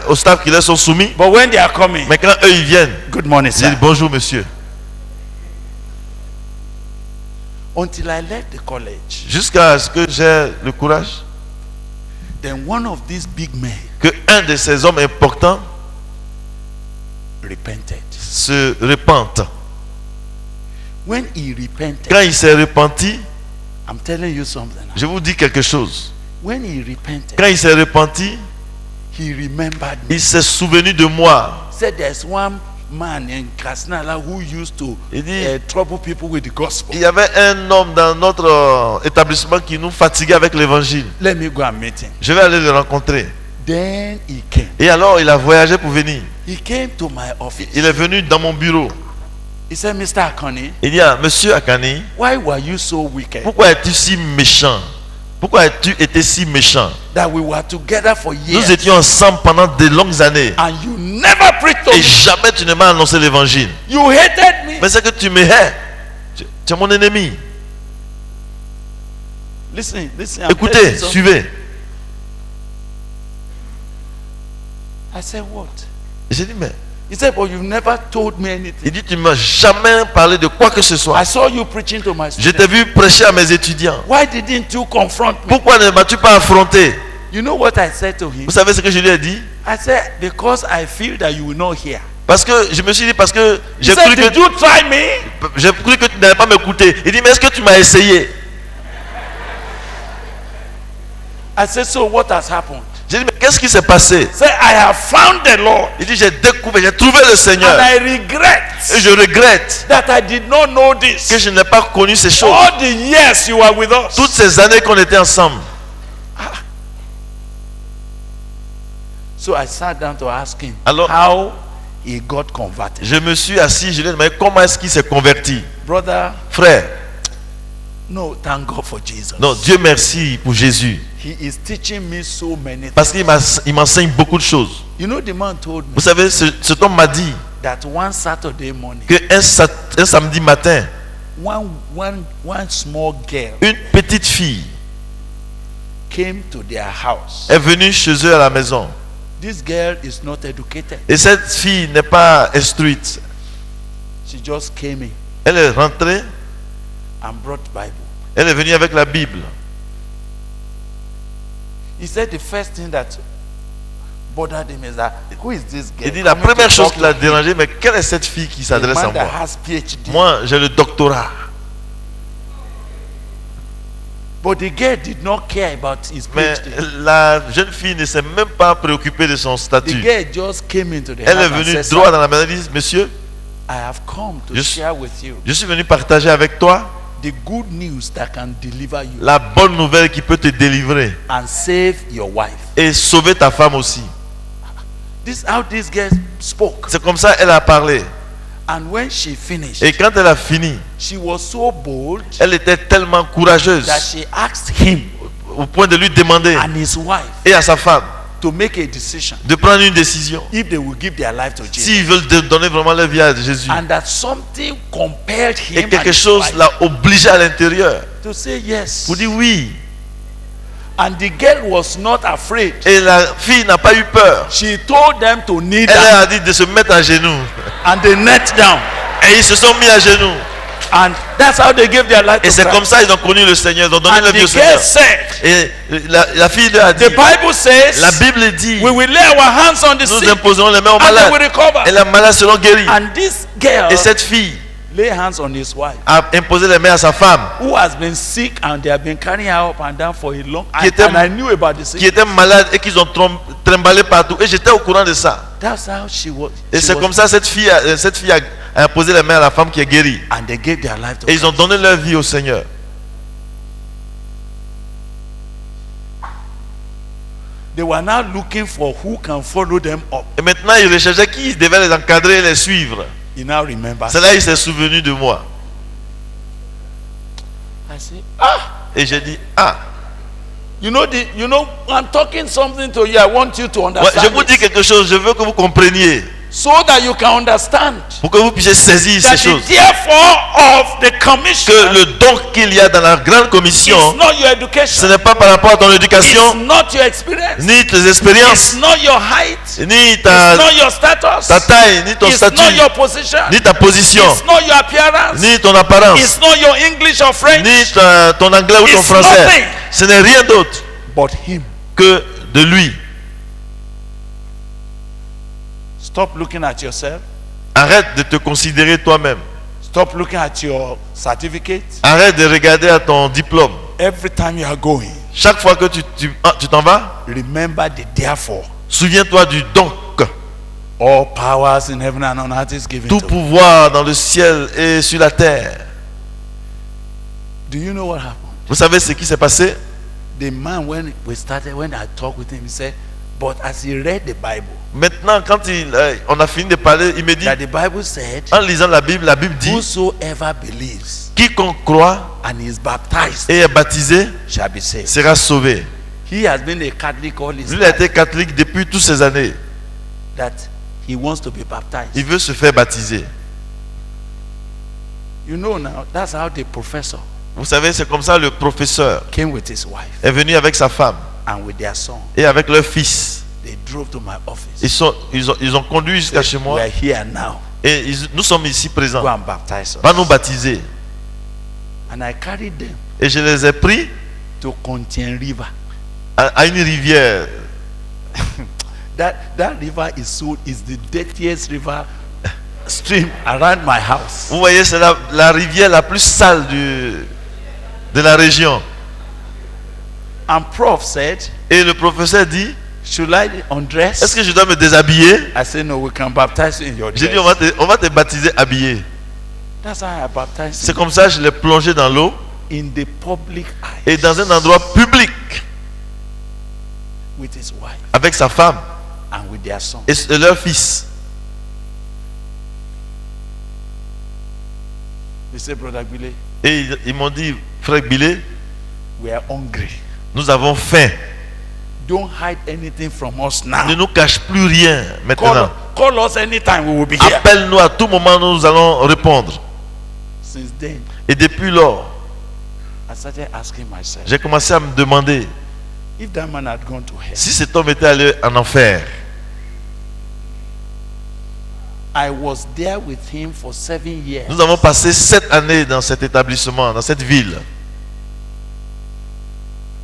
au staff qui leur sont soumis. But when they are coming, Mais quand eux ils viennent, good morning, je dis sir. bonjour monsieur. Until I left the college, Jusqu'à ce que j'ai le courage then one of these big men que un de ces hommes importants repented. se repente. When he repented, Quand il s'est repenti, I'm telling you something. je vous dis quelque chose. When he repented, Quand il s'est repenti, he remembered me. il s'est souvenu de moi. He said there's one man in Kasnala who used to Il dit, trouble people with the gospel. il y avait un homme dans notre établissement qui nous fatiguait avec l'évangile. Let me go and meet him. Je vais aller le rencontrer. Then he came. Et alors, il a voyagé pour venir. He came to my office. Il est venu dans mon bureau. He said, Mr. Akane, Il dit, ah, monsieur Akani, why were you so wicked pourquoi es-tu si méchant? Pourquoi as-tu été si méchant? that we were together for years Nous étions ensemble pendant de longues années. and you never preached to Et me? jamais tu ne m'as annoncé l'évangile. You hated me. Mais c'est que tu me hais. Tu es mon ennemi. Listen. I'm telling Écoutez, you something. suivez. I said, what? Et j'ai dit, mais He said, but you've never told me anything. il dit, tu ne m'as jamais parlé de quoi que ce I soit. saw you preaching to my Je t'ai students. vu prêcher à mes étudiants. Why didn't you confront me? Pourquoi ne m'as-tu pas affronté? You know what I said to him? Vous savez ce que je lui ai dit? I said, because I feel that you will not hear. Parce que je me suis dit, parce que He j'ai said, cru did que you try me? tu n'allais pas m'écouter. Il dit, mais est-ce que tu m'as essayé? I said, so what has happened? J'ai dit, mais qu'est-ce qui s'est passé? He said, I have found the Lord Il dit, j'ai découvert, j'ai trouvé le and Seigneur. I regret Et je regrette that I did not know que this. je n'ai pas connu ces choses. All the years you were with us. Toutes ces années qu'on était ensemble. So I sat down to ask him Alors- how he got converted. Je me suis assis, je lui ai demandé comment est-ce qu'il s'est converti. Brother, Frère, no, thank God for Jesus. non, Dieu merci pour Jésus. He is teaching me so many Parce things. qu'il m'enseigne beaucoup de choses. You know, the man told me Vous savez, cet homme m'a dit that one Saturday morning, qu'un samedi matin, one small girl une petite fille came to their house. est venue chez eux à la maison. This girl is not educated. Et cette fille n'est pas instruite. She just came in Elle est rentrée, and brought Bible. elle est venue avec la Bible. He said the first thing that bothered him is that who is this girl? Il dit la coming to première chose talk qui l'a to dérangé, mais quelle est cette fille qui a s'adresse à man that moi? has PhD? Moi, j'ai le doctorat. But the girl did not care about his Mais PhD. la jeune fille ne s'est même pas préoccupée de son The statut. girl just came into the Elle est house and venue said, droit "Sir, dans la maison et dit, monsieur, I have come to Je- share with you je suis venu partager avec toi the good news that can deliver you La bonne nouvelle qui peut te délivrer and save your wife. et sauver ta femme aussi. This is how this girl spoke. C'est comme ça elle a parlé. And when she finished, Et quand elle a fini, she was so bold elle était tellement courageuse that she asked him au point de lui demander and his wife et à sa femme to make a decision de prendre une décision. if they will give their life to Jesus. S'ils veulent donner vraiment leur vie à Jésus. And that something compelled him Et and quelque his chose wife l'a obligé à l'intérieur to say yes. pour dire oui. And the girl was not afraid. Et la fille n'a pas eu peur. She told them to kneel Elle down, leur a dit de se mettre à genoux. and they knelt down. Et ils se sont mis à genoux. And that's how they gave their life Et to c'est Christ. comme ça qu'ils ont connu le Seigneur. Ils ont donné And leur vie au the girl Seigneur. said, Et la fille leur a dit, the Bible says, la Bible dit, we will lay our hands on the nous sick imposerons les mains aux and they malades. will recover. Et la malade seront guérie. And this girl Et cette fille lay hands on his wife, a imposé les mains à sa femme, who has been sick, and they have been carrying her up and down for a long Qui time. était- And I knew about the qui sick. était malade et qu'ils ont trimballé partout. Et j'étais au courant de ça. That's how she was. Et she c'est was- comme ça cette fille a imposé les mains à la femme qui est guérie. And they gave their life to Et ils ont Christ. donné leur vie au Seigneur. They were now looking for who can follow them up. Et maintenant, ils recherchaient qui devait les encadrer et les suivre. He now remembers. C'est là qu'il s'est souvenu de moi. I say, Et j'ai dit, ah, you know, I'm talking something to you. I want you to ouais, understand. je vous dis this, quelque chose, je veux que vous compreniez, so that you can understand pour que vous puissiez saisir that ces the choses. therefore of the commission Que le don qu'il y a dans la grande is commission, not your ce education, n'est pas par rapport à ton it's éducation, not your experience, ni tes it's expériences, not your height, ni it's ta not your status, taille, ni ton it's statut, not your position, ni ta position, it's not your appearance, ni ton apparence, it's not your English or French, ni ton anglais ou ton It's français. nothing. Ce n'est rien d'autre but him. que de lui. Stop looking at yourself. Arrête de te considérer toi-même. Stop looking at your certificate. Arrête de regarder à ton diplôme. Every time you are going, Chaque fois que tu t'en vas, remember the therefore. souviens-toi du donc. All powers in heaven and on earth is given Tout to me. pouvoir dans le ciel et sur la terre. Do you know what happened? Vous savez ce qui s'est passé? The man, when I talked with him, he said, but as he read the Bible, Maintenant, quand on a fini de parler, il me dit, that the Bible said, en lisant la Bible dit, whosoever believes quiconque croit and is baptized et est baptisé shall be saved. sera sauvé. He has been a Catholic all his Lui, il a life, été catholique depuis toutes ces années. that he wants to be baptized. Il veut se faire baptiser. You know now, that's how the professor Vous savez, c'est comme ça le professeur came with his wife est venu avec sa femme and with their son. et avec leur fils. They drove to my office. Ils ont conduit jusqu'à chez We moi are here now. et nous sommes ici présents. Go and baptize us. Va nous baptiser. And I carried them Et je les ai pris to Contien River. à une rivière. That river is the dirtiest river stream around my house. Vous voyez, c'est la rivière la plus sale de la région. And Prof said, Et le professeur dit, should I undress? est-ce que je dois me déshabiller? I said, no, we can baptize you in your J'ai dit, dress. on va te baptiser habillé. That's how I baptized C'est him comme ça que je l'ai plongé dans l'eau in the public eye et dans un endroit public with his wife avec sa femme and with their son. et leur fils. They said, Brother Billy, Et ils m'ont dit, frère Bilé, we are hungry. nous avons faim. Don't hide anything from us now. Ne nous cache plus rien maintenant. Call us anytime, we will be here. Appelle-nous à tout moment, nous allons répondre. Since then, Et depuis lors, I started asking myself, j'ai commencé à me demander if that man had gone to hell, si cet homme était allé en enfer. I was there with him for 7 years. Nous avons passé 7 années dans cet établissement, dans cette ville.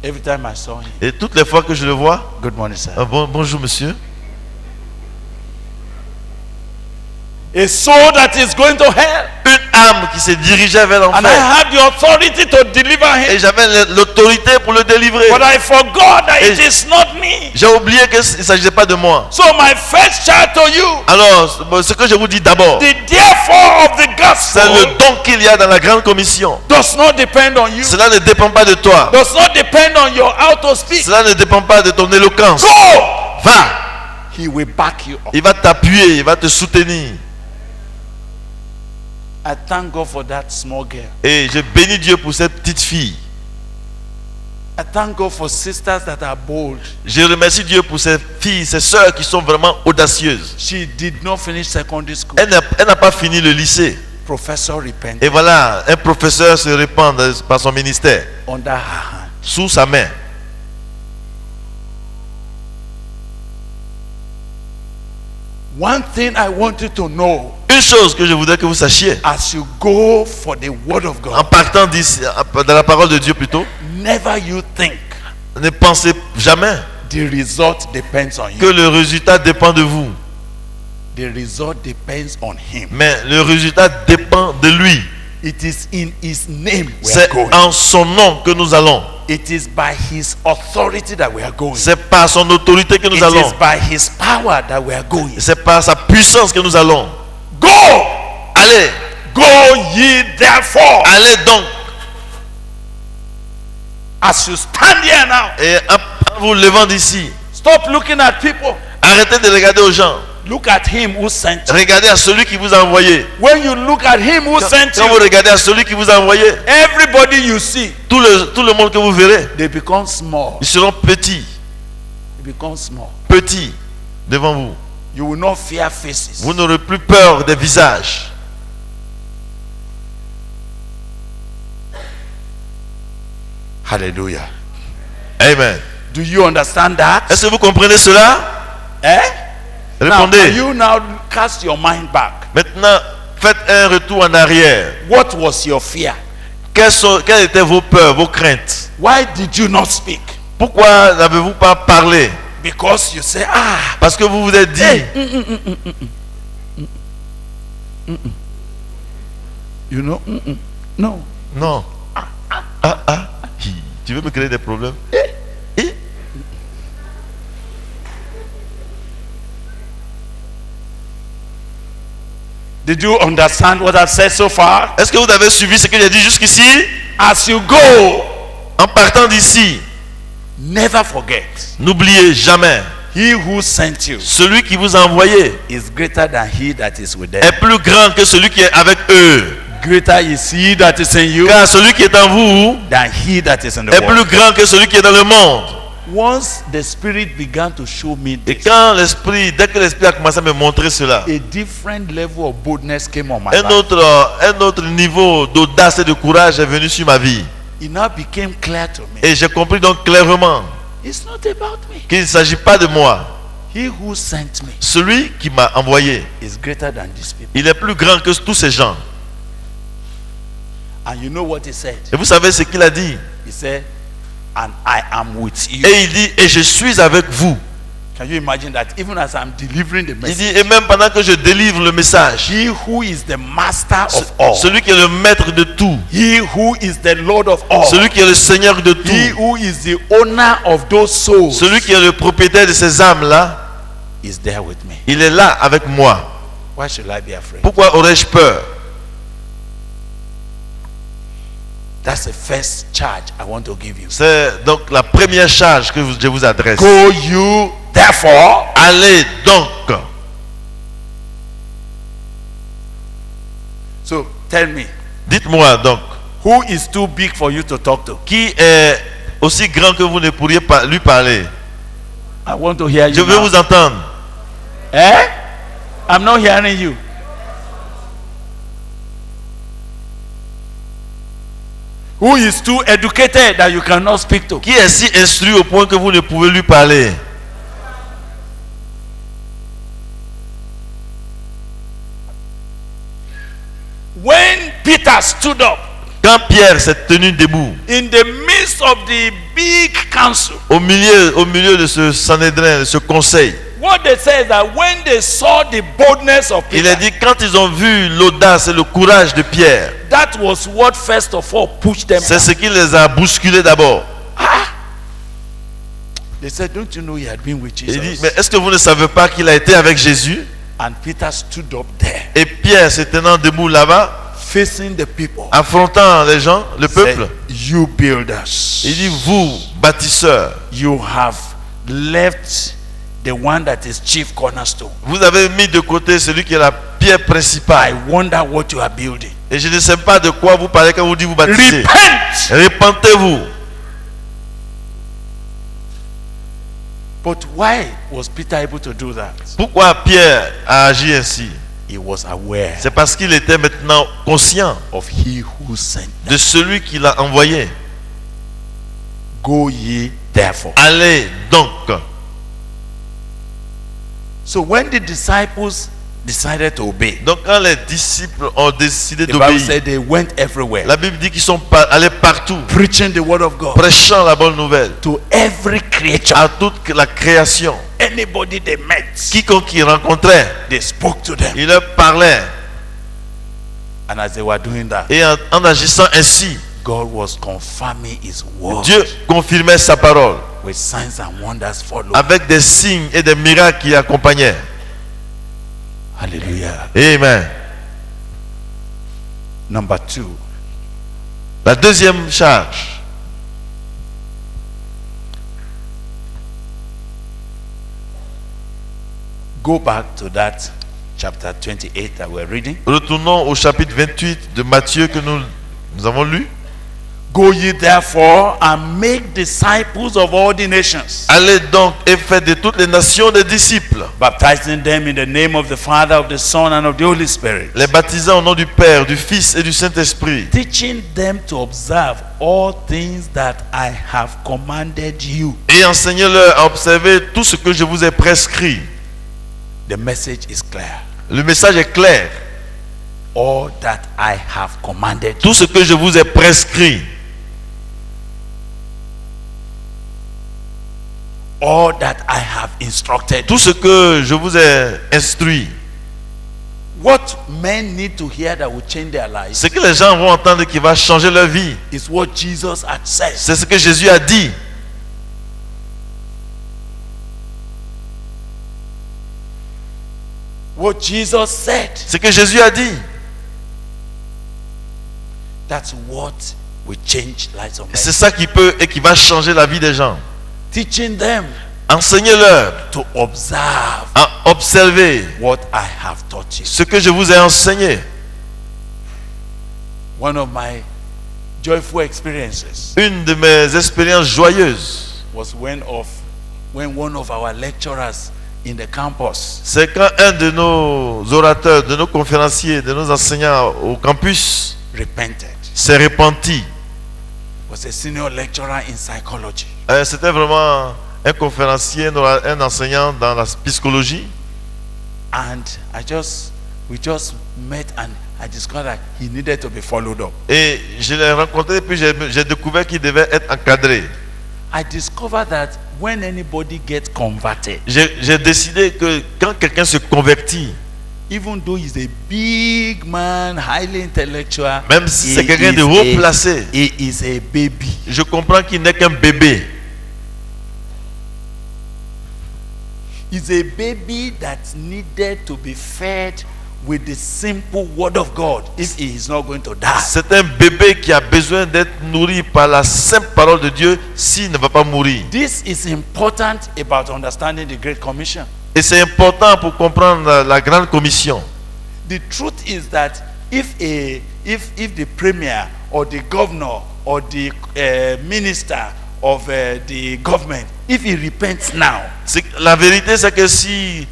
Every time I saw him, Et toutes les fois que je le vois, good morning, sir. bonjour monsieur. A soul that is going to hell, Une âme qui se dirigeait vers and I l'enfer. have the authority to deliver Et him. j'avais l'autorité pour le délivrer. But I forgot that Et- it is not me. me. J'ai oublié qu'il ne s'agissait pas de moi. So my first charge to you, Alors, ce que je vous dis d'abord, the therefore of the c'est le gospel don qu'il y a dans la grande commission. does not depend on you. Cela ne dépend pas de toi. Does not depend on your how to speak. Cela ne dépend pas de ton éloquence. Go. Va. He will back you up. Il va t'appuyer, il va te soutenir. I thank God for that small girl. Et je bénis Dieu pour cette petite fille. I thank God for sisters that are bold. Je remercie Dieu pour ces filles, ces sœurs qui sont vraiment audacieuses. She did not finish secondary school. Elle n'a pas fini le lycée. Professor repented Et voilà, un professeur se répand par son ministère, under her hand. sous sa main. One thing I want you to know, Une chose que je voudrais que vous sachiez, as you go for the word of en God, partant d'ici, de la parole de Dieu plutôt, never you think ne pensez jamais the result depends on que you. le résultat dépend de vous. The result depends on him. Mais le résultat dépend de lui. It is in his name we are C'est going. en son nom que nous allons. It is by his authority that we are going. C'est par son autorité que nous It allons. is by his power that we are going. C'est par sa puissance que nous allons. Go! Allez, Go ye therefore. allez donc. As you stand here now, Et en vous levant d'ici, stop looking at people. arrêtez de regarder aux gens. Look at him who sent you. Regardez à celui qui vous a envoyé. When you look at him who sent Quand vous you, regardez à celui qui vous a envoyé, everybody you see, tout le monde que vous verrez, they become small. ils seront petits, They become small. petits devant vous. You will not fear faces. Vous n'aurez plus peur des visages. Hallelujah. Amen. Do you understand that? Est-ce que vous comprenez cela? Eh? Now, Répondez. can you now cast your mind back? Maintenant, faites un retour en arrière. What was your fear? Quelles étaient vos peurs, vos craintes? Why did you not speak? Pourquoi n'avez-vous pas parlé? Because you say, Parce que vous vous êtes dit, you know, no. non. Tu veux me créer des problèmes? Eh? Did you understand what I've said so far? Est-ce que vous avez suivi ce que j'ai dit jusqu'ici? As you go, En partant d'ici, never forget, n'oubliez jamais, he who sent you celui qui vous a envoyé is greater than he that is with them. est plus grand que celui qui est avec eux. Greater is he that is in you Car celui qui est en vous than he that is in the est world. plus grand que celui qui est dans le monde. Once the Spirit began to show me Et this, quand dès que l'Esprit a commencé à me montrer cela, a different level of boldness came on my un life. autre niveau d'audace et de courage est venu sur ma vie. It now became clear to me. Et j'ai compris donc clairement It's not about me. qu'il ne s'agit pas de moi. He who sent me Celui qui m'a envoyé, is greater than these people. il est plus grand que tous ces gens. And you know what he said? Et vous savez ce qu'il a dit? He said, and I am with you. Et il dit, et je suis avec vous. Can you imagine that? Even as I'm delivering the Il message, dit, et même pendant que je délivre le message, he who is the master of all, celui qui est le maître de tout, he who is the Lord of all, celui qui est le Seigneur de he tout, who is the owner of those souls, celui qui est le propriétaire de ces âmes-là, is there with me. il est là avec moi. Why should I be afraid? Pourquoi aurais-je peur? That's the first charge I want to give you. C'est donc la première charge que je vous adresse. Go you therefore. Allez donc. So tell me, Dites-moi donc, who is too big for you to talk to? qui est aussi grand que vous ne pourriez pas lui parler? I want to hear you. Je veux now. vous entendre. Eh? I'm not hearing you. Who is too educated that you cannot speak to? Qui est si instruit au point que vous ne pouvez lui parler? When Peter stood up Quand Pierre s'est tenu debout, in the midst of the big council, au milieu de ce Sanhédrin, de ce conseil, what they say is that when they saw the boldness of il Peter, a dit quand ils ont vu l'audace et le courage de Pierre, that was what first of all pushed them c'est down. ce qui les a bousculés d'abord. They said, don't you know he had been with Et il dit, Jesus? mais est-ce que vous ne savez pas qu'il a été avec Jésus? And Peter stood up there, Et Pierre se tenant debout là-bas, facing the people. affrontant les gens, le peuple. Said, you builders, Il dit, vous, bâtisseurs, you have left the one that is chief cornerstone. vous avez mis de côté celui qui est la pierre I principale. wonder what you are building. Et je ne sais pas de quoi vous parlez quand vous dites vous bâtissez. Repent! Repentez-vous. But why was Peter able to do that? Pourquoi Pierre a agi ainsi? He was aware C'est parce qu'il était maintenant conscient of he who sent them. de celui qui l'a envoyé. Go ye therefore. Allez donc. So when the disciples decided to obey, Donc quand les disciples ont décidé the Bible d'obéir, said they went everywhere, la Bible dit qu'ils sont allés partout, preaching the word of God prêchant la bonne nouvelle to every creature. à toute la création. Anybody they met, Quiconque ils rencontraient, they spoke to them. il leur parlait. And as they were doing that, Et en agissant ainsi, God was confirming his word Dieu confirmait sa parole with signs and wonders following. avec des signes et des miracles qui accompagnaient. Hallelujah. Amen. Number 2, La deuxième charge. go back to that chapter 28 that we're reading. Retournons au chapitre 28 de Matthieu que nous avons lu. Go ye therefore and make disciples of all the nations, Allez donc et faites de toutes les nations des disciples, baptizing them in the name of the Father, of the Son, and of the Holy Spirit, les baptisant au nom du Père, du Fils et du Saint-Esprit, teaching them to observe all things that I have commanded you. et enseignez-leur à observer tout ce que je vous ai prescrit. The message is clear. Le message est clair. All that I have commanded you. Tout ce que je vous ai prescrit, All that I have instructed you. tout ce que je vous ai instruit, What men need to hear that will change their lives ce que les gens vont entendre qui va changer leur vie, is what Jesus had said. c'est ce que Jésus a dit. What Jesus said. Ce que Jésus a dit, That's what will change lives of men. c'est ça qui peut et qui va changer la vie des gens. Teaching them Enseignez-leur to observe à observer what I have taught you. ce que je vous ai enseigné. One of my joyful experiences Une de mes expériences joyeuses, was when one of our lecturers in the campus c'est quand un de nos orateurs, de nos conférenciers, de nos enseignants au campus repented. s'est repenti. Was a senior lecturer in psychology. C'était vraiment un conférencier, un enseignant dans la psychologie. And we just met and I discovered that he needed to be followed up. Et je l'ai rencontré et puis j'ai découvert qu'il devait être encadré. I discovered that when anybody gets converted, J'ai décidé que quand quelqu'un se convertit, even though he's a big man, highly intellectual, même si he c'est quelqu'un de is haut placé, he is a baby. je comprends qu'il n'est qu'un bébé. He's a baby that needed to be fed with the simple word of God if he is not going to die. C'est un bébé qui a besoin d'être nourri par la simple parole de Dieu s'il ne va pas mourir. This is important about understanding the Great Commission. Et c'est important pour comprendre la grande commission. The truth is that if the premier or the governor or the minister of the government, if he repents now, La vérité, c'est que si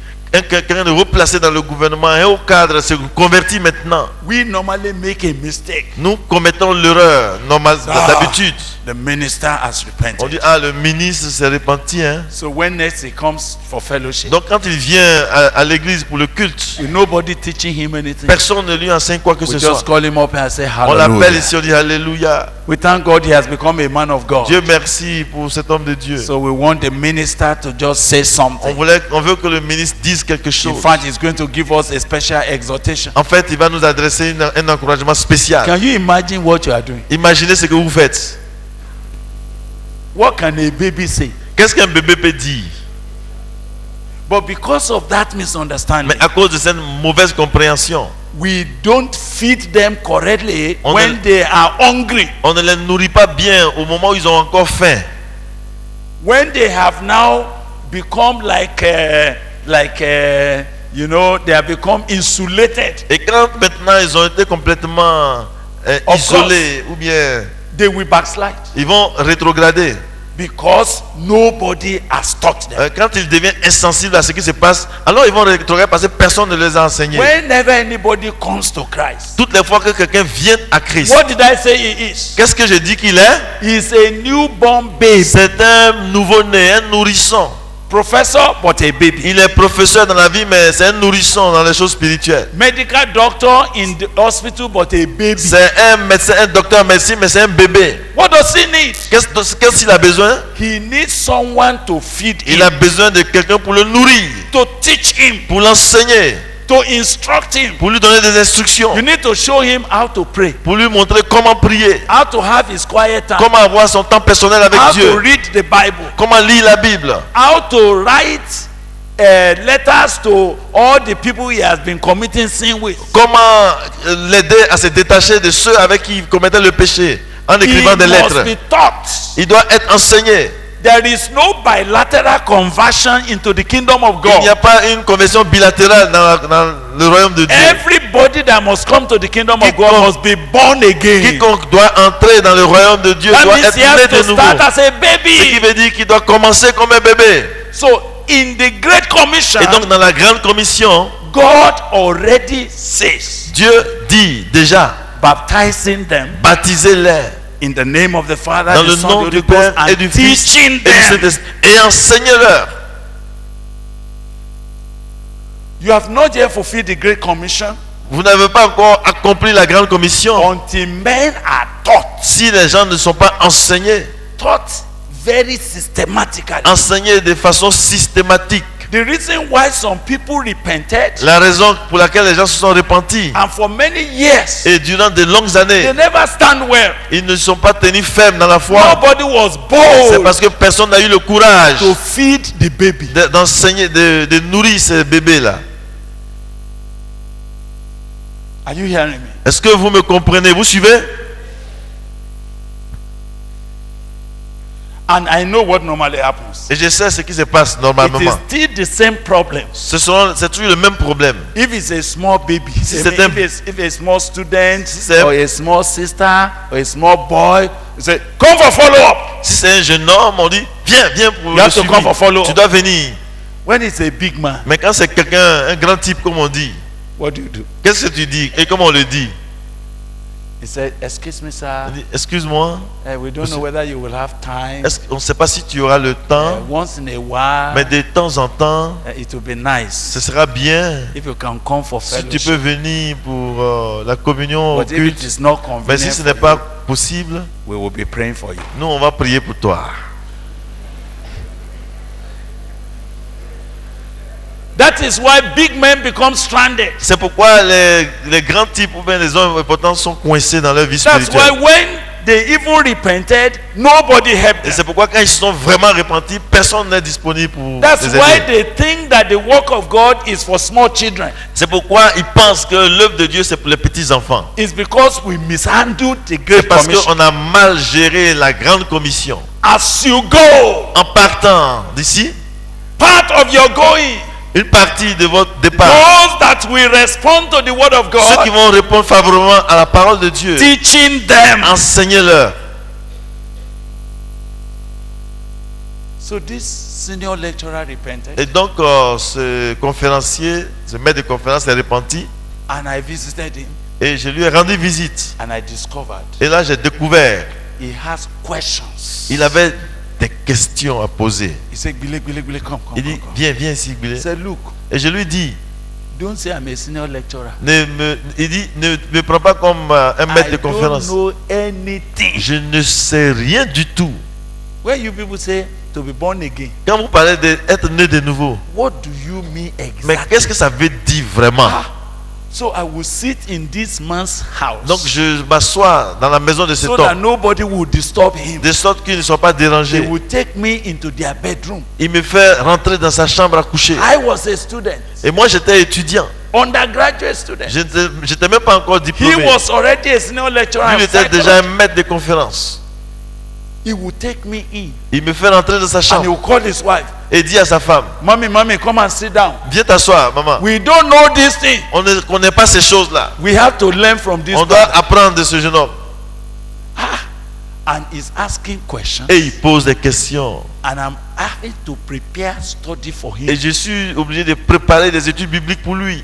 quelqu'un est replacé dans le gouvernement et au cadre se convertit maintenant, we normally make a mistake. nous commettons l'erreur normale d'habitude. The minister has On repented. dit, le ministre s'est repenti. Hein? So when next he comes for fellowship, Donc quand il vient à l'église pour le culte, with nobody teaching him anything, personne ne lui enseigne quoi que we ce just soit. call him up and say On l'appelle hallelujah. ici, on dit Alléluia. We thank God he has become a man of God. Dieu merci pour cet homme de Dieu. So we want the minister to just say something. On veut que le ministre dise quelque In chose. fact, he's going to give us a special exhortation. En fait, il va nous adresser un encouragement spécial. Can you imagine what you are doing? Imaginez ce que vous faites. What can a baby say? Qu'est-ce qu'un bébé peut dire? But because of that misunderstanding, Mais à cause de cette mauvaise compréhension, we don't feed them correctly On when est- they are hungry. on ne les nourrit pas bien au moment où ils ont encore faim. When they have now become you know, they have become insulated, Et quand maintenant ils ont été complètement Of isolés, ou bien they will backslide ils vont rétrograder. because nobody has taught them. Quand ils deviennent insensibles à ce qui se passe, alors ils vont rétrograder parce que personne ne les a enseignés. Whenever anybody comes to Christ, Toutes les fois que quelqu'un vient à Christ, what did I say he is? qu'est-ce que je dis qu'il est? He's a newborn baby. C'est un nouveau-né, un nourrisson. Professor, but a baby. Il est professeur dans la vie, mais c'est un nourrisson dans les choses spirituelles. Medical doctor in the hospital, but a baby. C'est un médecin, un docteur en médecine, mais c'est un bébé. What does he need? Qu'est-ce qu'il a besoin? He needs someone to feed Il him, a besoin de quelqu'un pour le nourrir, to teach him, pour l'enseigner, to instruct him. pour lui donner des instructions, You need to show him how to pray, pour lui montrer comment prier, how to have his quiet time, comment avoir son temps personnel avec how to Dieu, read the Bible, comment lire la Bible, how to write letters to all the people he has been committing sin with. comment l'aider à se détacher de ceux avec qui il commettait le péché en He écrivant des lettres. must be taught. Il doit être enseigné. There is no bilateral conversion into the kingdom of Il n'y a God. pas une conversion bilatérale dans le royaume de Dieu. Everybody that must come to the kingdom of God Quiconque- must be born again. Quiconque doit entrer dans le royaume de Dieu That doit means être he has né to de nouveau. start as a Ce qui baby. veut dire qu'il doit commencer comme un bébé. So in the Great Commission, Et donc dans la grande commission, God already says, Dieu dit déjà, baptizing them baptisez-les in the name of the Father, dans the le Son, nom the du Holy Ghost, Père et and du Fils teaching et du them. Saint-Esprit et enseignez-leur. You have not yet fulfilled the Great Commission Vous n'avez pas encore accompli la grande commission until men are taught si les gens ne sont pas enseignés, very systematically. enseignés de façon systématique. The reason why some people repented La raison pour laquelle les gens se sont repentis and for many years et durant de longues they années, never stand well. ils ne sont pas tenus fermes dans la foi. Nobody was C'est bold parce que personne n'a eu le courage to feed the baby. d'enseigner, de nourrir ces bébés-là. Are you hearing me? Est-ce que vous me comprenez? Vous suivez? And I know what normally happens. Et je sais ce qui se passe It is normalement. still the same problem. C'est toujours le même problème. If it's a small baby, Si I c'est mean, un- if a small student c'est- or a small sister or a small boy, you say, come for follow-up. Si c'est un jeune homme, on dit viens pour You le have to suivi. come for follow. Tu dois venir. When it's a big man, Mais quand c'est quelqu'un, un grand type comme on dit, what do you do? qu'est-ce que tu dis et comment on le dit? He said, excuse me, sir. On dit, excuse-moi, We don't know whether you will have time. on ne sait pas si tu auras le temps, Once in a while, mais de temps en temps, it will be nice ce sera bien if you can come for si tu fellowship. peux venir pour la communion au But if it culte. is not Mais si convenient, ce n'est for pas you, possible, we will be praying for you. nous on va prier pour toi. That is why big men become stranded. C'est pourquoi les grands types ou bien les hommes importants sont coincés dans leur vie That's why spirituelle. when they even repented, nobody helped Et them. c'est pourquoi quand ils se sont vraiment repentis, personne n'est disponible pour That's les why aider. they think that the work of God is for small children. C'est pourquoi ils pensent que l'œuvre de Dieu c'est pour les petits enfants. It's because we mishandled the C'est Great parce Commission. qu'on a mal géré la grande commission. As you go, En partant d'ici, part of your going, une partie de votre départ, those that will respond to the word of ceux qui God, vont répondre favorablement à la parole de Dieu, teaching them. enseignez-leur. So this senior lecturer repented, Et donc ce conférencier, ce maître de conférence est repenti and I visited him, et je lui ai rendu visite. and I discovered Et là j'ai découvert, he has questions. il avait des questions à poser. He said, Bile, come. Il dit, viens ici, He Billy. said, look, Et je lui dis, don't say I'm a senior lecturer. il dit, ne me prends pas comme un maître I de don't conférence. know anything. Je ne sais rien du tout. When you people say to be born again, Quand vous parlez d'être né de nouveau, what do you mean mais exactly? qu'est-ce que ça veut dire vraiment? So I will sit in this man's house. Donc je m'assois dans la maison de cet so that homme, nobody will disturb him. de sorte qu'ils ne soient pas They dérangés. will take me into their bedroom. Il me fait rentrer dans sa chambre à coucher. I was a student, Et moi j'étais étudiant. undergraduate student. J'étais même pas encore He diplômé. was already a senior lecturer. Lui, il in était psychology. déjà un maître de conférence. He will take me in Il me fait rentrer dans sa and he chambre will call his wife. et dit à sa femme, Mommy, come and sit down. viens t'asseoir, maman. We don't know this thing. On ne connaît pas ces choses-là. We have to learn from this On doit brother. apprendre de ce jeune homme. And he's asking questions. Et il pose des questions. And I'm having to prepare study for Et him. je suis obligé de préparer des études bibliques pour lui.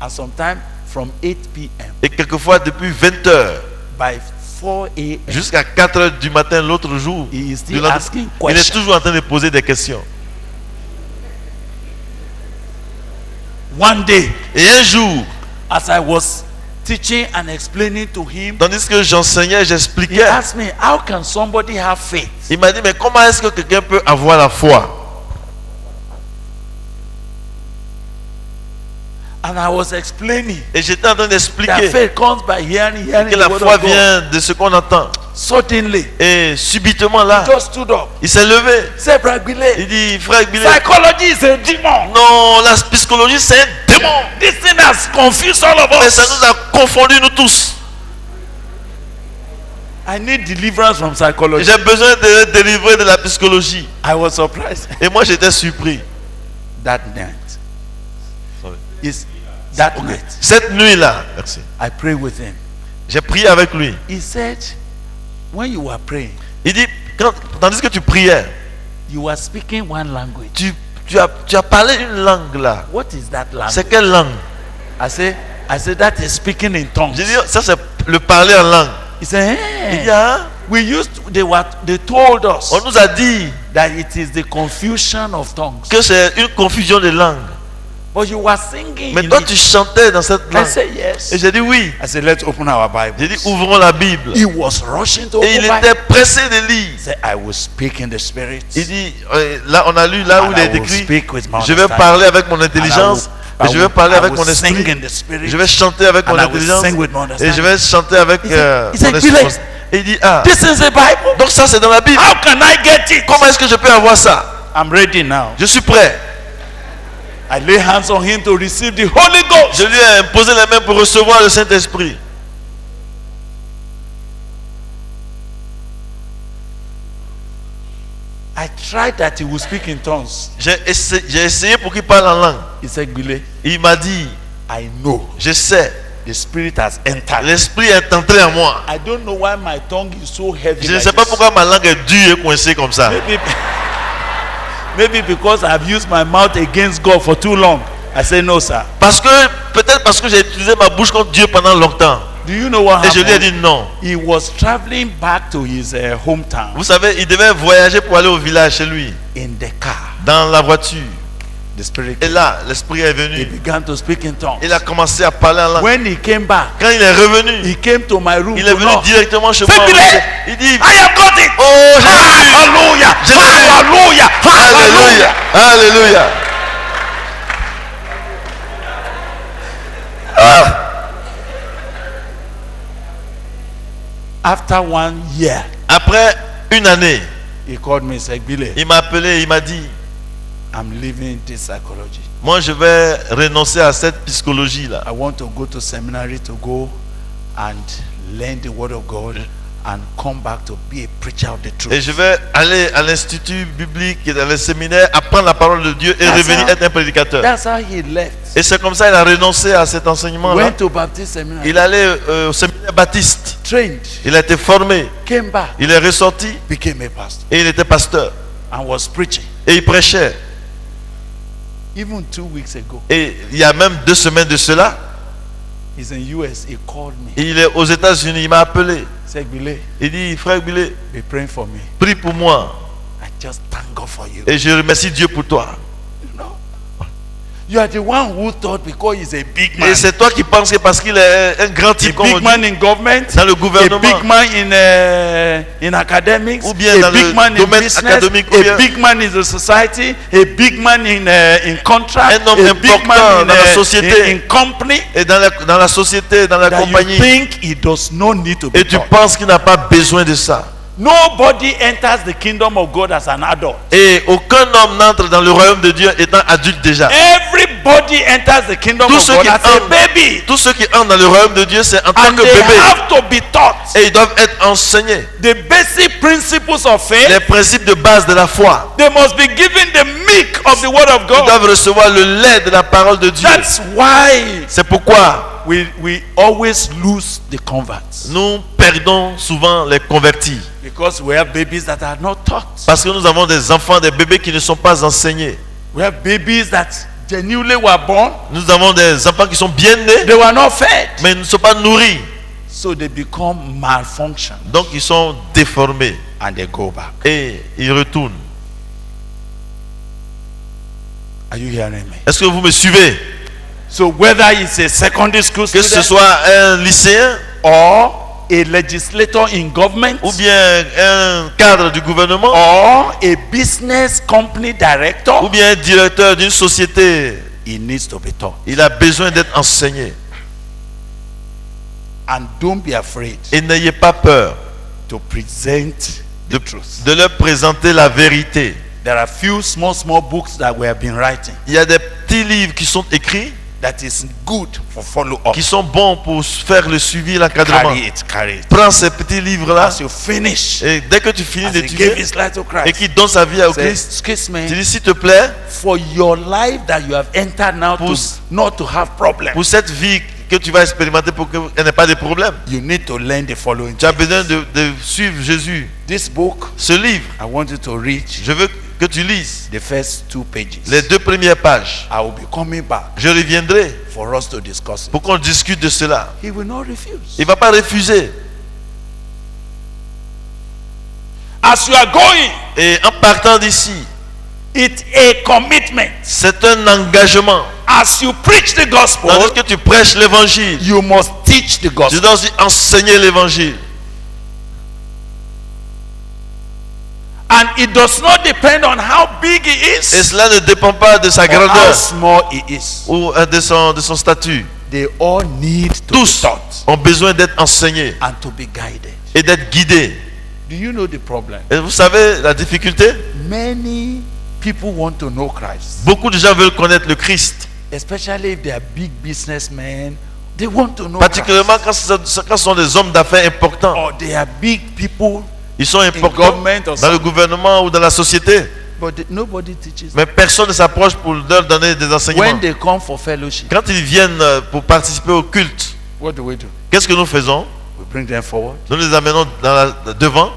And sometimes from 8 p.m. Et quelquefois depuis 20 heures by 4 a.m. jusqu'à 4 heures du matin l'autre jour, He is still du lendemain, asking il est questions. toujours en train de poser des questions. One day, Et un jour, as I was teaching and explaining to him, tandis que j'enseignais, he j'expliquais, asked me, how can somebody have faith? il m'a dit, mais comment est-ce que quelqu'un peut avoir la foi? And I was explaining Et j'étais en train that d'expliquer faith comes by hearing que the la word foi of God. vient de ce qu'on entend. Suddenly, Et subitement là, he just stood up. il s'est levé. Said, Brother Billy, Il dit, frère Billy, psychology is a demon. non, la psychologie c'est un démon. This thing has confused all of Mais ça us. nous a confondus nous tous. I need deliverance from psychology. J'ai besoin de être délivré de la psychologie. I was surprised Et moi j'étais surpris. that night. Sorry. Is that night Cette nuit-là, merci, I prayed with him. j'ai prié avec lui. He said, when you were praying, Il dit, tandis que tu priais, you were speaking one language. tu as parlé une langue là. What is that language? C'est quelle langue? I said that is speaking in tongues. J'ai dit, ça c'est le parler en langue. He said, Il dit, hey, ah, they told us on nous a dit that it is the confusion of tongues. que c'est une confusion de langues. But you were singing. Mais in toi it. tu chantais dans cette I langue. said yes. Et j'ai dit oui. I said let's open our Bible. J'ai dit ouvrons la Bible. He was rushing to Et open il Bible. était pressé de lire. He said I will speak in the spirit. Il dit, là on a lu là où And il I est will écrit, speak with my je vais understanding. parler avec mon intelligence, et je vais parler avec mon sing esprit, in the spirit. je vais chanter avec And mon I will intelligence, sing with my et understanding. je vais chanter avec He said, mon Billy, esprit. Et il dit, ah, This is the Bible. donc ça c'est dans la Bible. How can I get it? Comment est-ce que je peux avoir ça? I'm ready now. Je suis prêt. I lay hands on him to receive the Holy Ghost. Je lui ai imposé les mains pour recevoir le Saint-Esprit. I tried that he would speak in tongues. J'ai essayé pour qu'il parle en langue. He said, Billy, Il m'a dit, I know je sais, the spirit has entered. l'Esprit est entré en moi. I don't know why my tongue is so heavy. Je ne like sais pas this. pourquoi ma langue est dure et coincée comme ça. Maybe because I've used my mouth against God for too long. I say no, sir. Peut-être parce que j'ai utilisé ma bouche contre Dieu pendant longtemps. Do you know what Et je lui ai happened? dit non. He was traveling back to his hometown Vous savez, il devait voyager pour aller au village chez lui, in the car. dans la voiture. The spirit. Et là, l'Esprit est He venu. began to speak in tongues. Il a commencé à parler en langue. When he came back, Quand il est revenu, he came to my room. il est to venu knock. directement chez Say, moi. Billy, Il dit, I have got it. oh Jésus, Hallelujah. Jésus. Hallelujah. Alléluia, Alléluia. After 1 year, Après une année, he called me and said, Billy, il m'a appelé, il m'a dit, I'm leaving this psychology. moi je vais renoncer à cette psychologie-là. I want to go to seminary to go and learn the word of God and come back to be a preacher of the Et truth. je vais aller à l'institut biblique et dans le séminaire, apprendre la parole de Dieu et That's revenir how- être un prédicateur. That's how he left. Et c'est comme ça qu'il a renoncé à cet enseignement-là. Went to Baptist seminary, Il allait au séminaire baptiste. trained, Il a été formé. came back, Il est ressorti became a pastor, et il était pasteur. and was preaching. Et il prêchait. Even 2 weeks ago, Et il y a même 2 semaines de cela, he's in US. He called me. il est aux États-Unis. Il m'a appelé. Said, Billy, Il dit, frère Billy, be praying for me. prie pour moi. I just thank God for you. Et je remercie Dieu pour toi. You know? You are the one who thought because he's a big man. Et c'est toi qui penses que parce qu'il est un grand A type, comme on big dit, man in government, dans le a gouvernement, big man in academics, ou bien a dans big le man in domaine business, académique, ou bien a big man in the society, a big man in contract, un homme a big important man dans la société. in company, et dans la société, dans la that compagnie, you think he does not need to be et tu taught. penses qu'il n'a pas besoin de ça. Nobody enters the kingdom of God as an adult. Et aucun homme n'entre dans le royaume de Dieu étant adulte déjà. Everybody enters the kingdom Tous of ceux God qui as a entrent- baby. Tous ceux qui entrent dans le royaume de Dieu, c'est en tant And que they bébé. have to be taught. Et ils doivent être enseignés. The basic principles of faith, Les principes de base de la foi. they must be given the milk of the word of Ils God. doivent recevoir le lait de la parole de Dieu. That's why C'est pourquoi we always lose the converts. nous perdons souvent les convertis. Because we have babies that are not taught. Parce que nous avons des enfants, des bébés qui ne sont pas enseignés. We have babies that genuinely were born, Nous avons des enfants qui sont bien nés, they were not fed. mais ils ne sont pas nourris. So they become malfunction Donc ils sont déformés and they go back. et ils retournent. Are you hearing me? Est-ce que vous me suivez? So whether it's a secondary school Que ce student soit un lycéen or a legislator in government ou bien un cadre du gouvernement or a business company director, ou bien un directeur d'une société, he needs to be taught. il a besoin d'être enseigné. And don't be afraid Et n'ayez pas peur to present the truth. de leur présenter la vérité. There are few small books that we have been writing Il y a des petits livres qui sont écrits, that is good for follow up. qui sont bons pour faire le suivi et l'encadrement. Carry it. Prends ces petits livres-là As you finish, et dès que tu finis as he gave d'étudier his life to et Christ, qu'il donne sa vie au say, Christ, excuse tu me, dis s'il te plaît, for your life that you have entered now to Pour- not to have problems, pour cette vie que tu vas expérimenter pour qu'elle n'ait pas de problème, you need to learn the following. tu as besoin de suivre Jésus. This book, Ce livre, I want you to read je veux que tu lises the first 2 pages. les 2 premières pages. I will be coming back Je reviendrai for us to discuss it. pour qu'on discute de cela. He will not refuse. Il ne va pas refuser. As you are going, Et en partant d'ici, it's a commitment. c'est un engagement. As you preach the gospel, Tandis que tu prêches l'évangile, you must teach the tu gospel. dois aussi enseigner l'évangile. And it does not depend on how big he Et is cela ne dépend pas de sa or how grandeur small he is. ou de son statut. They all need to Tous be taught ont besoin d'être enseignés and to be guided. et d'être guidés. Do you know the problem? Et vous savez la difficulté? Many people want to know Christ, Beaucoup de gens veulent connaître le Christ. especially if they are big businessmen. They want to know Particulièrement Christ. quand ce sont des hommes d'affaires importants. Or they are big people, Ils sont importants government or dans le something. gouvernement ou dans la société. nobody teaches them. Mais personne ne s'approche pour leur donner des When enseignements. they come for fellowship, Quand ils viennent pour participer au culte, what do we do? qu'est-ce que nous faisons? We bring them forward. Nous les amenons devant.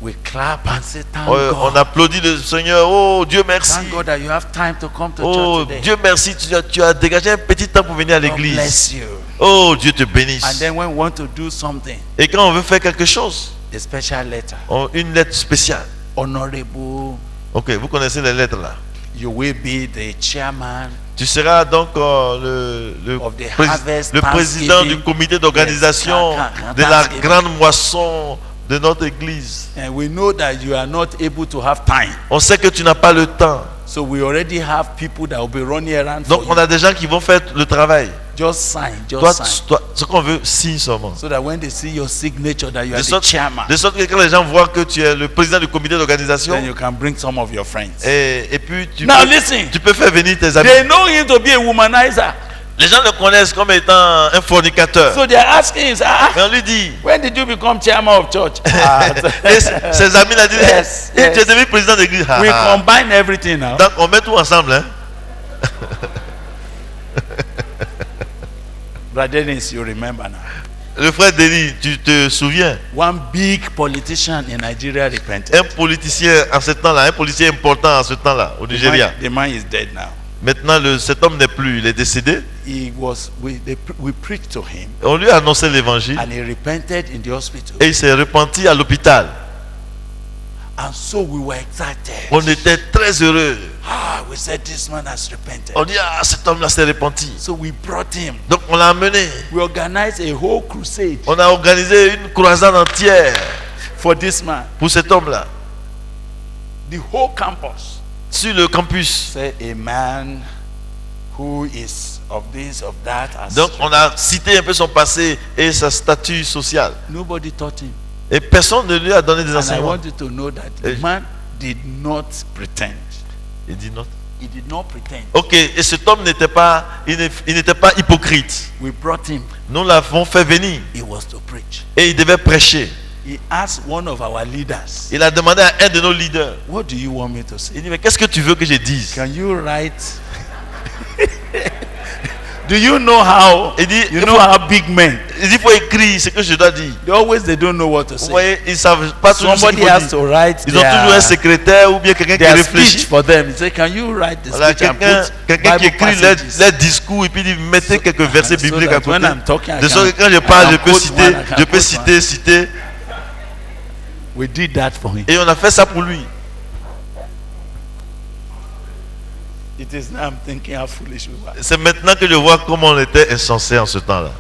We clap and say, thank On God. applaudit le Seigneur. Oh Dieu merci. Thank God that you have time to come to Oh church today. Dieu merci. Tu as dégagé un petit temps pour venir à God l'église. bless you. Oh Dieu te bénisse. And then when we want to do something, Et quand on veut faire quelque chose, the special letter, une lettre spéciale. honorable, Ok, vous connaissez les lettres là. you will be the chairman Tu seras donc Of the harvest le président Thanksgiving. du comité d'organisation Yes, de la Thanksgiving. grande moisson de notre église. and we know that you are not able to have time. On sait que tu n'as pas le temps. So we already have people that will be running around Donc for on a des gens qui vont faire le travail. you. Just sign, Toi, just sign. ce qu'on veut, signe seulement. So that when they see your signature that you are De the sorte, chairman, de sorte que quand les gens voient que tu es le président du comité d'organisation, then you can bring some of your friends. et puis Now listen, tu peux faire venir tes amis. they know him to be a womanizer. Les gens le connaissent comme étant un fornicateur. So they are asking him, Mais on lui dit, when did you become chairman of church? et ses amis l'ont dit, Yes, tu es yes. devenu président d'église. We combine everything now. Donc on met tout ensemble. Hein? Brother Dennis, you remember now. Le frère Denis, tu te souviens, One big politician in Nigeria repented. un politicien en ce temps-là, un policier important en ce temps-là, au Nigeria. The man is dead now. Maintenant, cet homme n'est plus, il est décédé. We preached to him On lui a annoncé l'évangile and he repented in the hospital. et il s'est repenti à l'hôpital. And so we were excited. On était très heureux. we said this man has repented. On dit, ah, cet homme-là s'est repenti. So we brought him. Donc on l'a amené. We organized a whole crusade On a organisé une croisade entière for this man. pour cet homme-là. The whole campus. Sur le campus. Say a man who is of this, of that. Has Donc on a cité un peu son passé et sa statut social. Nobody taught him. Et personne ne lui a donné des And I enseignements. want you to know that the man did not pretend. Il dit non. He did not pretend. Ok, et cet homme n'était pas, il n'était pas hypocrite. We brought him. Nous l'avons fait venir He was to preach. et il devait prêcher. He asked one of our leaders, Il a demandé à un de nos leaders. what do you want me to say? Il dit, mais qu'est-ce que tu veux que je dise? Can you write? Do you know how? Il dit, You know how big men? il dit, il faut écrire ce que je dois dire. They don't know what to Vous say. voyez, ils ne savent pas toujours ce Somebody qu'il faut has dire. to write Ils ont toujours un secrétaire ou bien quelqu'un qui their speech réfléchit. for them. He said, can you write the Voilà, speech and quelqu'un put qui Bible écrit passages? les discours et puis il dit mettez quelques versets so bibliques that à côté. when I'm talking, I De sorte que can- quand je parle, I je can peux quote citer, one, I can je peux quote citer. We did that for him. Et on a fait ça pour lui. It is now I'm thinking how foolish we were. C'est maintenant que je vois comment on était insensé en ce temps-là.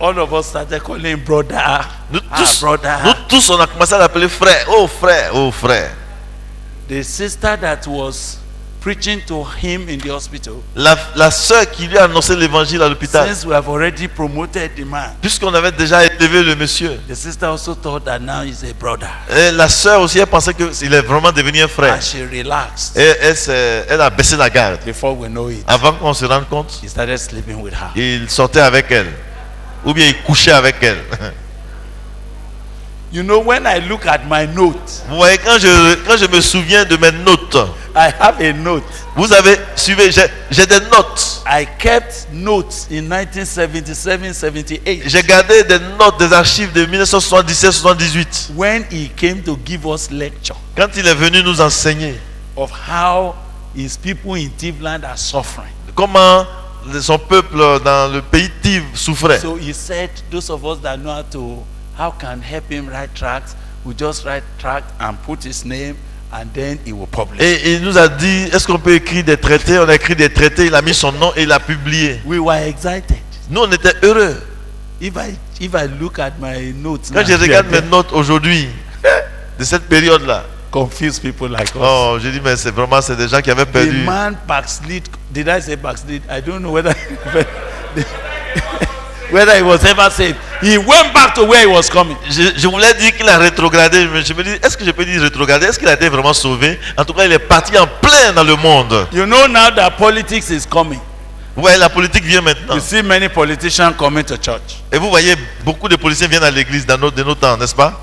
All of us started calling him brother. Nous Ah, tous, brother. nous tous, on a commencé à l'appeler frère. Oh frère, oh frère. The sister that was preaching to him in the hospital, La sœur qui lui a annoncé l'évangile à l'hôpital. since we have already promoted the man, Puisqu'on avait déjà élevé le monsieur. the sister also thought that now he's a brother. Et la sœur aussi, elle pensait qu'il est vraiment devenu un frère. And she relaxed. Et elle a baissé la garde. Before we know it, Avant qu'on se rende compte, he started sleeping with her. il sortait avec elle. Ou bien il couchait avec elle. You know, when I look at my note, Vous voyez, quand je me souviens de mes notes, I have a note. vous avez suivi, j'ai des notes. I kept notes in 1977-78 J'ai gardé des notes des archives de 1977-78. when he came to give us lecture Quand il est venu nous enseigner of how his people in Tivland are suffering. comment son peuple dans le pays Tiv souffrait. So he said, those of us that know how can help him write tracts, we just write tract and put his name, and then he will publish. Et il nous a dit, est-ce qu'on peut écrire des traités? On a écrit des traités, il a mis son nom et il a publié. We were excited. Nous, on était heureux. If I look at my notes, Quand now, je regarde mes notes aujourd'hui, de cette période-là, confuse people like us. oh, je dis, mais c'est vraiment, c'est des gens qui avaient The perdu. man backslid. Did I say backslid? I don't know whether whether he was ever saved. He went back to where he was coming. Je voulais dire qu'il a rétrogradé, mais je me dis, est-ce que je peux dire rétrogradé? Est-ce qu'il a été vraiment sauvé? En tout cas, il est parti en plein dans le monde. You know now that politics is coming. Vous voyez, la politique vient maintenant. You see many politicians coming to church Et vous voyez, beaucoup de policiers viennent à l'église de nos temps, n'est-ce pas?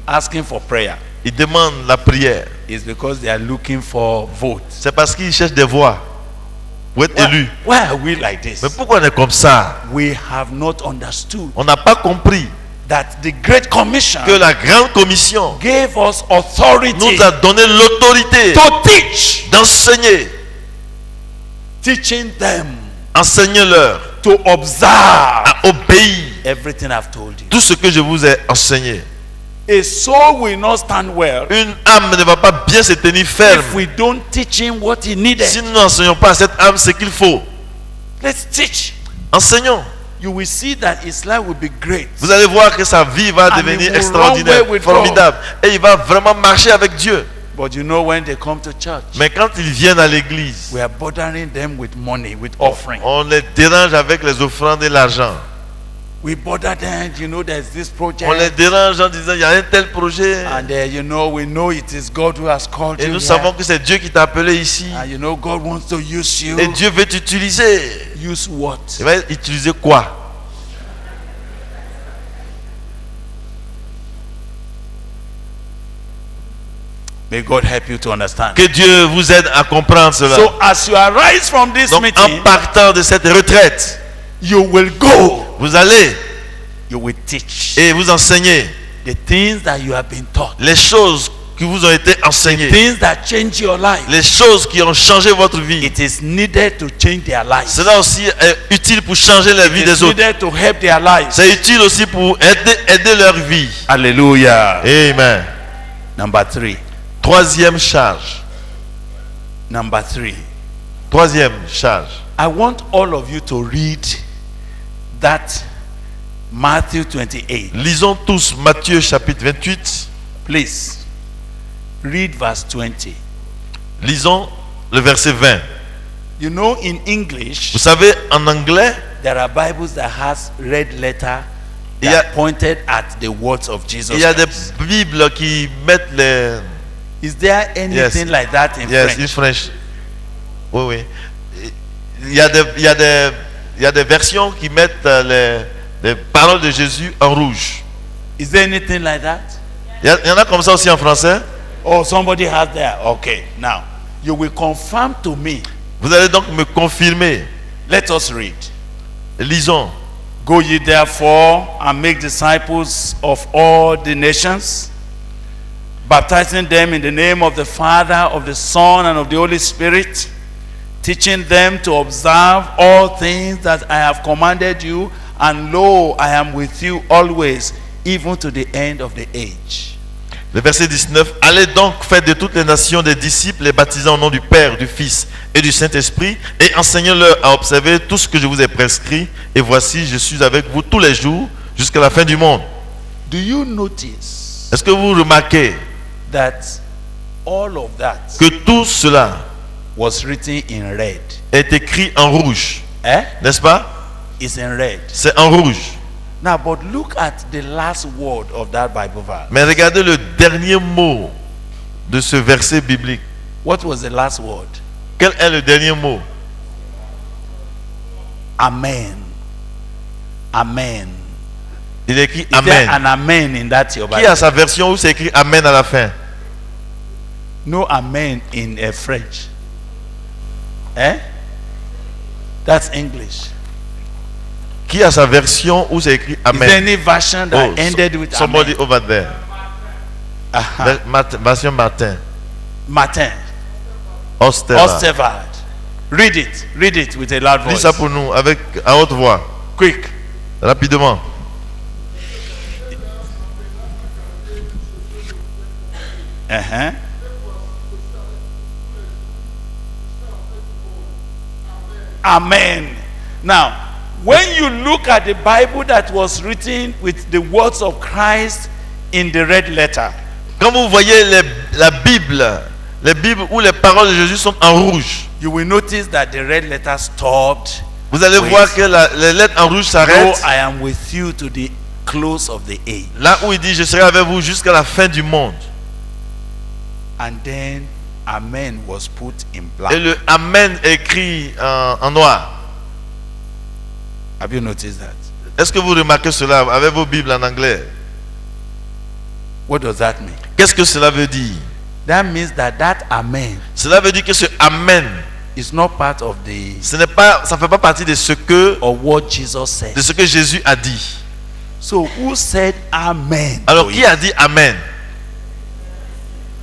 asking for prayer. Ils demandent la prière. It's because they are looking for votes. C'est parce qu'ils cherchent des voix pour être élus. Why are we like this? Mais pourquoi on est comme ça? We have not understood On n'a pas compris that the Great Commission que la grande commission gave us authority nous a donné l'autorité to teach, d'enseigner. teaching them Enseignez-leur to observe à obéir everything I've told you. tout ce que je vous ai enseigné. A soul will not stand well Une âme ne va pas bien se tenir ferme if we don't teach him what he needed. si nous n'enseignons pas à cette âme ce qu'il faut. Let's teach. Enseignons. You will see that his life will be great. Vous allez voir que sa vie va And devenir he will extraordinaire, run well with formidable. Et il va vraiment marcher avec Dieu. But you know, when they come to church, Mais quand ils viennent à l'église, we are bothering them with money, with offering. on les dérange avec les offrandes et l'argent. We bother them, you know, there's this On les project. dérange en disant il y a un tel projet. And you know, we know it is God who has called Et you nous here. savons que c'est Dieu qui t'a appelé ici. And you know, God wants to use you. Et Dieu veut t'utiliser. Use what? Il va utiliser quoi? May God help you to understand. Que Dieu vous aide à comprendre cela. So as you arise from this Donc meeting, en partant de cette retraite, you will go. vous allez You will teach et vous enseignez the things that you have been taught. les choses qui vous ont été enseignées. Things that change your life. Les choses qui ont changé votre vie. It is needed to change their lives. Cela aussi est utile pour changer la vie It des is autres. needed to help their lives. C'est utile aussi pour aider leur vie. Hallelujah. Amen. Number 3. Troisième charge. Number 3. Troisième charge. I want all of you to read that Matthew 28. Lisons tous Matthieu chapitre 28. Please read verse 20. Lisons le verset 20. You know, in English, Vous savez, en anglais, there are Bibles that has red letter Il y a- that pointed at the words of Jesus il y a des Christ. Bibles qui mettent les... Is there anything like that in Yes, French? in French. Oui, oui. Il y a des versions qui mettent les paroles de Jésus en rouge. Is there anything like that? Il y en a comme ça aussi en français. Oh, somebody has that. Okay, now you will confirm to me. Vous allez donc me confirmer. Let us read. Lisons. Go ye therefore and make disciples of all the nations, baptizing them in the name of the Father, of the Son, and of the Holy Spirit, teaching them to observe all things that I have commanded you, and lo, I am with you always, even to the end of the age. Le verset 19. Allez donc, faites de toutes les nations des disciples, les baptisant au nom du Père, du Fils et du Saint-Esprit, et enseignez-leur à observer tout ce que je vous ai prescrit. Et voici, je suis avec vous tous les jours jusqu'à la fin du monde. Do you notice Est-ce que vous remarquez that all of that que tout cela was written in red? est écrit en rouge? Eh? N'est-ce pas? It's in red. C'est en rouge. Now, but look at the last word of that Bible verse. Mais regardez le dernier mot de ce verset biblique. What was the last word? Quel est le dernier mot? Amen. Amen. Il est écrit Is there Amen. an amen in that your Qui Bible? a sa version où c'est écrit Amen à la fin? No amen in French. Eh? That's English. Qui a sa version où c'est écrit Is there Amen? any version that ended with Somebody amen? over there. Uh-huh. Version Martin. Martin. Osteva. Ostevard. Read it with a loud Lis voice. ça pour nous avec à haute voix, Quick. rapidement. Uh-huh. Amen. Now, when you look at the Bible that was written with the words of Christ in the red letter, Quand vous voyez la Bible, les Bibles où les paroles de Jésus sont en rouge, you will notice that the red letter stopped. vous allez Oui. voir que les lettres en rouge Lo, s'arrêtent. I am with you to the close of the age. Là où il dit je serai avec vous jusqu'à la fin du monde. And then Amen was put in black. Et le Amen écrit en noir. Have you noticed that? Est-ce que vous remarquez cela avec vos Bibles en anglais? What does that mean? Qu'est-ce que cela veut dire? That means that Amen Cela veut dire que ce Amen, is not part of the ça ne fait pas partie de ce que Jesus said. Jésus a dit. So who said Amen? Alors to qui it? a dit Amen?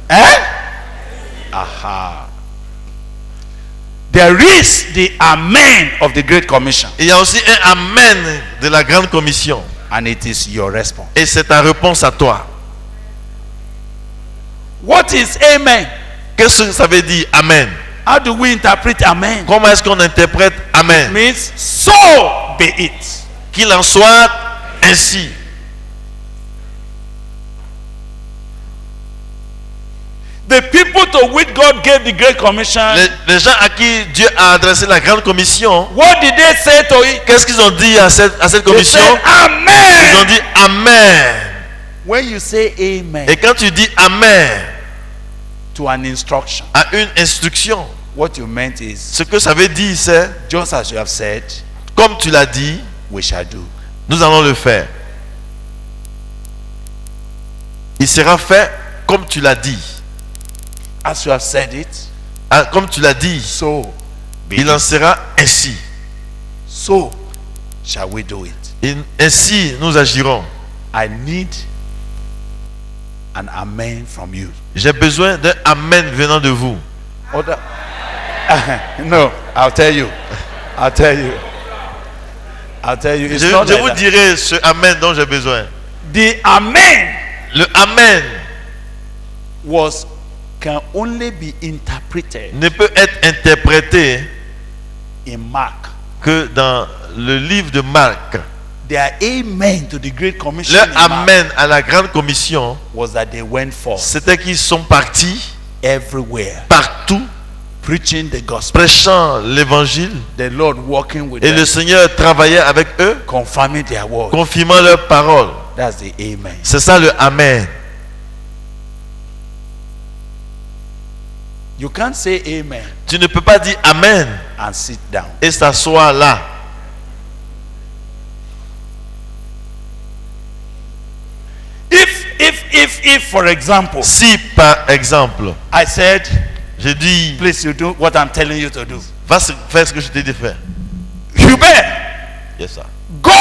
Eh? Aha. There is the Amen of the Great Commission, Il y a aussi un Amen de la Grande Commission. and it is your response. Et c'est ta réponse à toi. What is Amen? Qu'est-ce que ça veut dire Amen? How do we interpret Amen? Comment est-ce qu'on interprète Amen? Means so be it. Qu'il en soit ainsi. The people to which God gave the Great Commission, Les gens à qui Dieu a adressé la Grande Commission, what did they say to it? qu'est-ce qu'ils ont dit à cette They commission? said Ils ont Amen. dit Amen. When you say Amen Et quand tu dis Amen to an instruction, à une instruction, what you meant is ce que ça veut dire c'est, just as you have said, comme tu l'as dit, we shall do. nous allons le faire. Il sera fait comme tu l'as dit. As you have said it, Ah, comme tu l'as dit, so be il en it. sera ainsi. So shall we do it. Et ainsi nous agirons. I need an amen from you. J'ai besoin d'un Amen venant de vous. Other, no, I'll tell you. I'll tell you. I'll tell you. It's Je not like vous that. dirai ce Amen dont j'ai besoin. The amen Le Amen can only be interpreted interpreted ne peut être interprété in Mark. que dans le livre de Marc. Their amen to the Great Commission Leur in Mark amen à la grande commission, was that they went forth c'était qu'ils sont partis everywhere, partout, preaching the gospel. prêchant l'évangile, The Lord working with et them, le Seigneur travaillait avec eux, confirming their word. confirmant leurs paroles. That's the amen. C'est ça le amen. You can't say amen Tu ne peux pas dire amen and sit down. et s'asseoir là. If, for example, Si par exemple, I said, je dis, please you do what I'm telling you to do. va faire ce que je t'ai dit de faire. Hubert, Yes, sir. go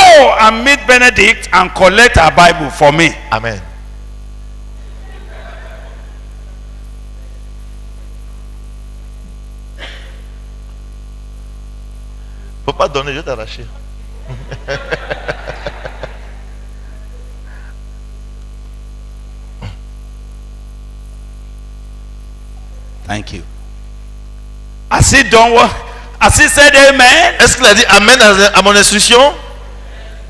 and meet Benedict and collect a Bible for me. Amen. Faut pas donner, je vais t'arracher. Thank you. As he done what? As he said amen, Est-ce qu'il a dit amen à mon instruction?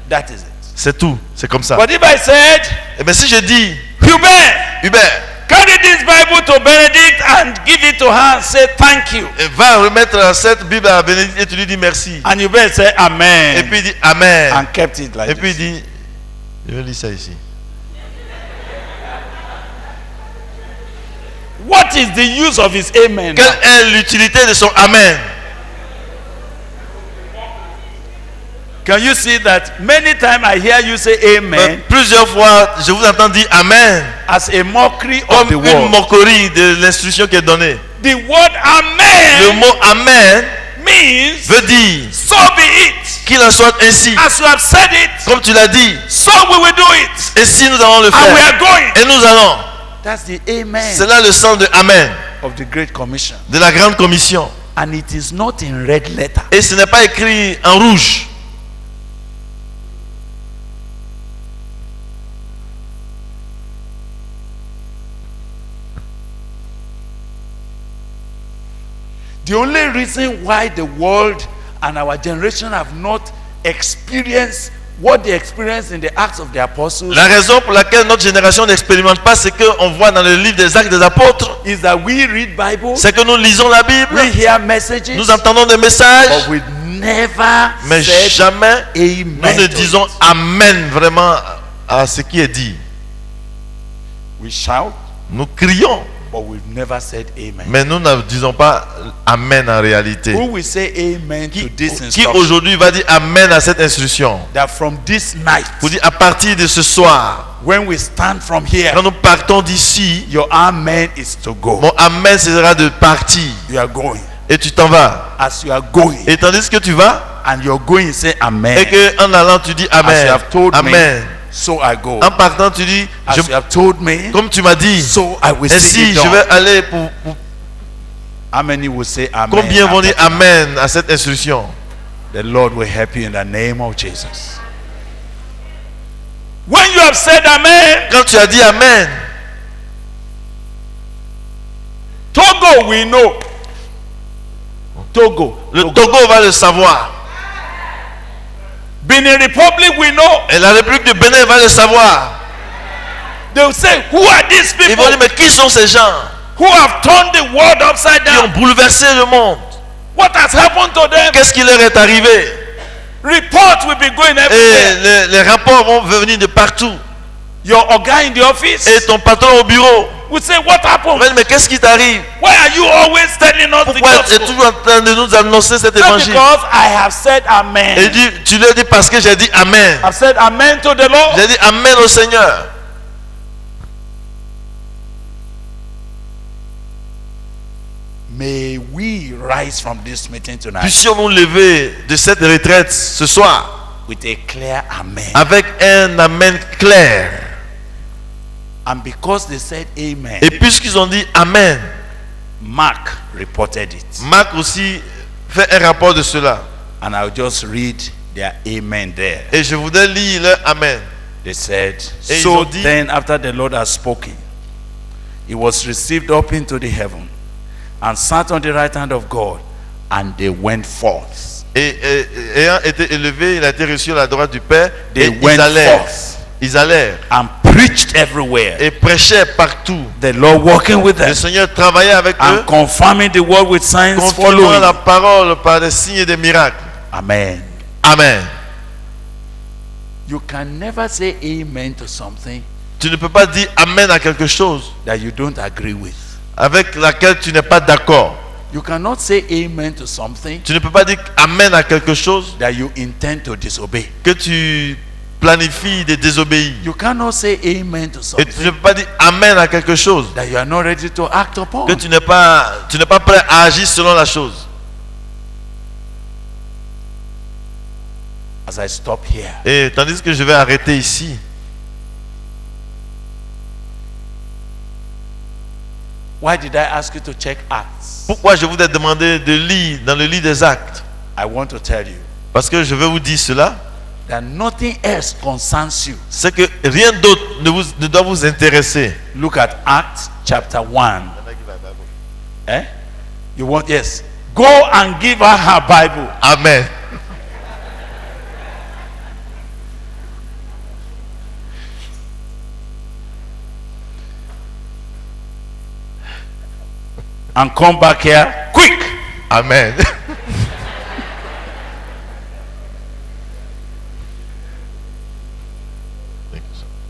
that is it. C'est tout. C'est comme ça. But if I said, Eh bien, si je dis, Hubert, Hubert, carry this Bible to Benedict and give it to her and say thank you. va remettre cette Bible à Bénédicte et tu lui dis merci. And Hubert said amen. Et puis il dit amen. And kept it like Et puis il this. dit, je vais lire ça ici. What is the use of his amen? Quelle est l'utilité de son amen? Can you see that many times I hear you say amen Plusieurs fois, je vous entends dire amen as a mockery of comme the une word. moquerie de l'instruction qui est donnée. The word Le amen mot amen means veut dire so be it. qu'il en soit ainsi. As you have said it, Comme tu l'as dit. so we will do it. Et si nous allons le And we faire, are going. et nous allons. That's the amen C'est là le sens de amen, of the Great Commission. de la grande commission. And it is not in red letter. Et ce n'est pas écrit en rouge. The only reason why the world and our generation have not experienced what they experienced in the Acts of the Apostles La raison pour laquelle notre génération n'expérimente pas ce qu'on voit dans le livre des Actes des Apôtres, is that we read Bible, c'est que nous lisons la Bible, we hear messages, nous entendons des messages, but we never mais said jamais amen. nous ne to disons it. amen vraiment à ce qui est dit. We shout, Nous crions, but we've never said amen. mais nous ne disons pas amen en réalité. Who will say amen to this Qui instruction? aujourd'hui va dire amen à cette instruction? That from this night, Pour dire à partir de ce soir, when we stand from here, quand nous partons d'ici, your amen is to go. mon amen sera de partir. You are going. Et tu t'en vas. As you are going, Et tandis que tu vas, and you're going, say amen. et que en allant tu dis As you amen. have told Amen. me, so I go. En partant tu dis, As you have told me, comme tu m'as dit, so I will et see si it je done. vais aller pour How many will say amen? combien vont after dire amen à cette instruction? The Lord will help you in the name of Jesus. When you have said amen, Quand tu as dit amen, Togo we know. Togo. le Togo va le savoir. Benin Republic we know. Et la République de Bénin va le savoir. They will say, who are these Ils people vont dire, mais qui sont ces gens who have turned the world upside qui ont down? bouleversé le monde? What has happened to them? Qu'est-ce qui leur est arrivé? Report will be going Et everywhere. les rapports vont venir de partout. Your organ in the office Et ton patron au bureau will say, what va happened? dire, mais qu'est-ce qui t'arrive? Why are you always telling us the Pourquoi tu es gospel? toujours en train de nous annoncer cet Not évangile? because I have said Et amen. il dit, tu leur dis parce que j'ai dit amen. I've said amen to the Lord. J'ai dit amen au Seigneur. May we rise from this meeting tonight Puissions-nous lever de cette retraite ce soir with a clear amen. avec un amen clair. And because they said amen, Et puisqu'ils ont dit amen, Mark reported it. Marc aussi fait un rapport de cela. And I'll just read their amen there. Et je voudrais lire leur amen. They said, Et ils so ont dit- then after the Lord had spoken, he was received up into the heaven and sat on the right hand of God, and they went forth. Et ayant été élevé, il a été reçu à la droite du Père. They Et went ils allèrent. forth Ils allèrent and preached everywhere. et prêchaient partout. The Lord working with Le them Seigneur travaillait avec eux, and confirming the word with signs confirmant following. la parole par des signes et des miracles. Amen. Amen. You can never say amen to something Tu ne peux pas dire Amen à quelque chose that you don't agree with. avec laquelle tu n'es pas d'accord. You cannot say amen to something Tu ne peux pas dire Amen à quelque chose that you intend to disobey. que tu planifies de désobéir. You cannot say amen to Et tu something ne peux pas dire Amen à quelque chose that you are not ready to act upon. que tu n'es pas prêt à agir selon la chose. As I stop here, Et tandis que je vais arrêter ici, why did I ask you to check Acts? pourquoi je vous ai demandé de lire dans le livre des Actes? I want to tell you Parce que je vais vous dire cela, that nothing else concerns you. c'est que rien d'autre ne doit vous intéresser. Look at Acts chapter 1. Eh? You want? Yes. Go and give her Bible. Amen. And come back here quick. Amen.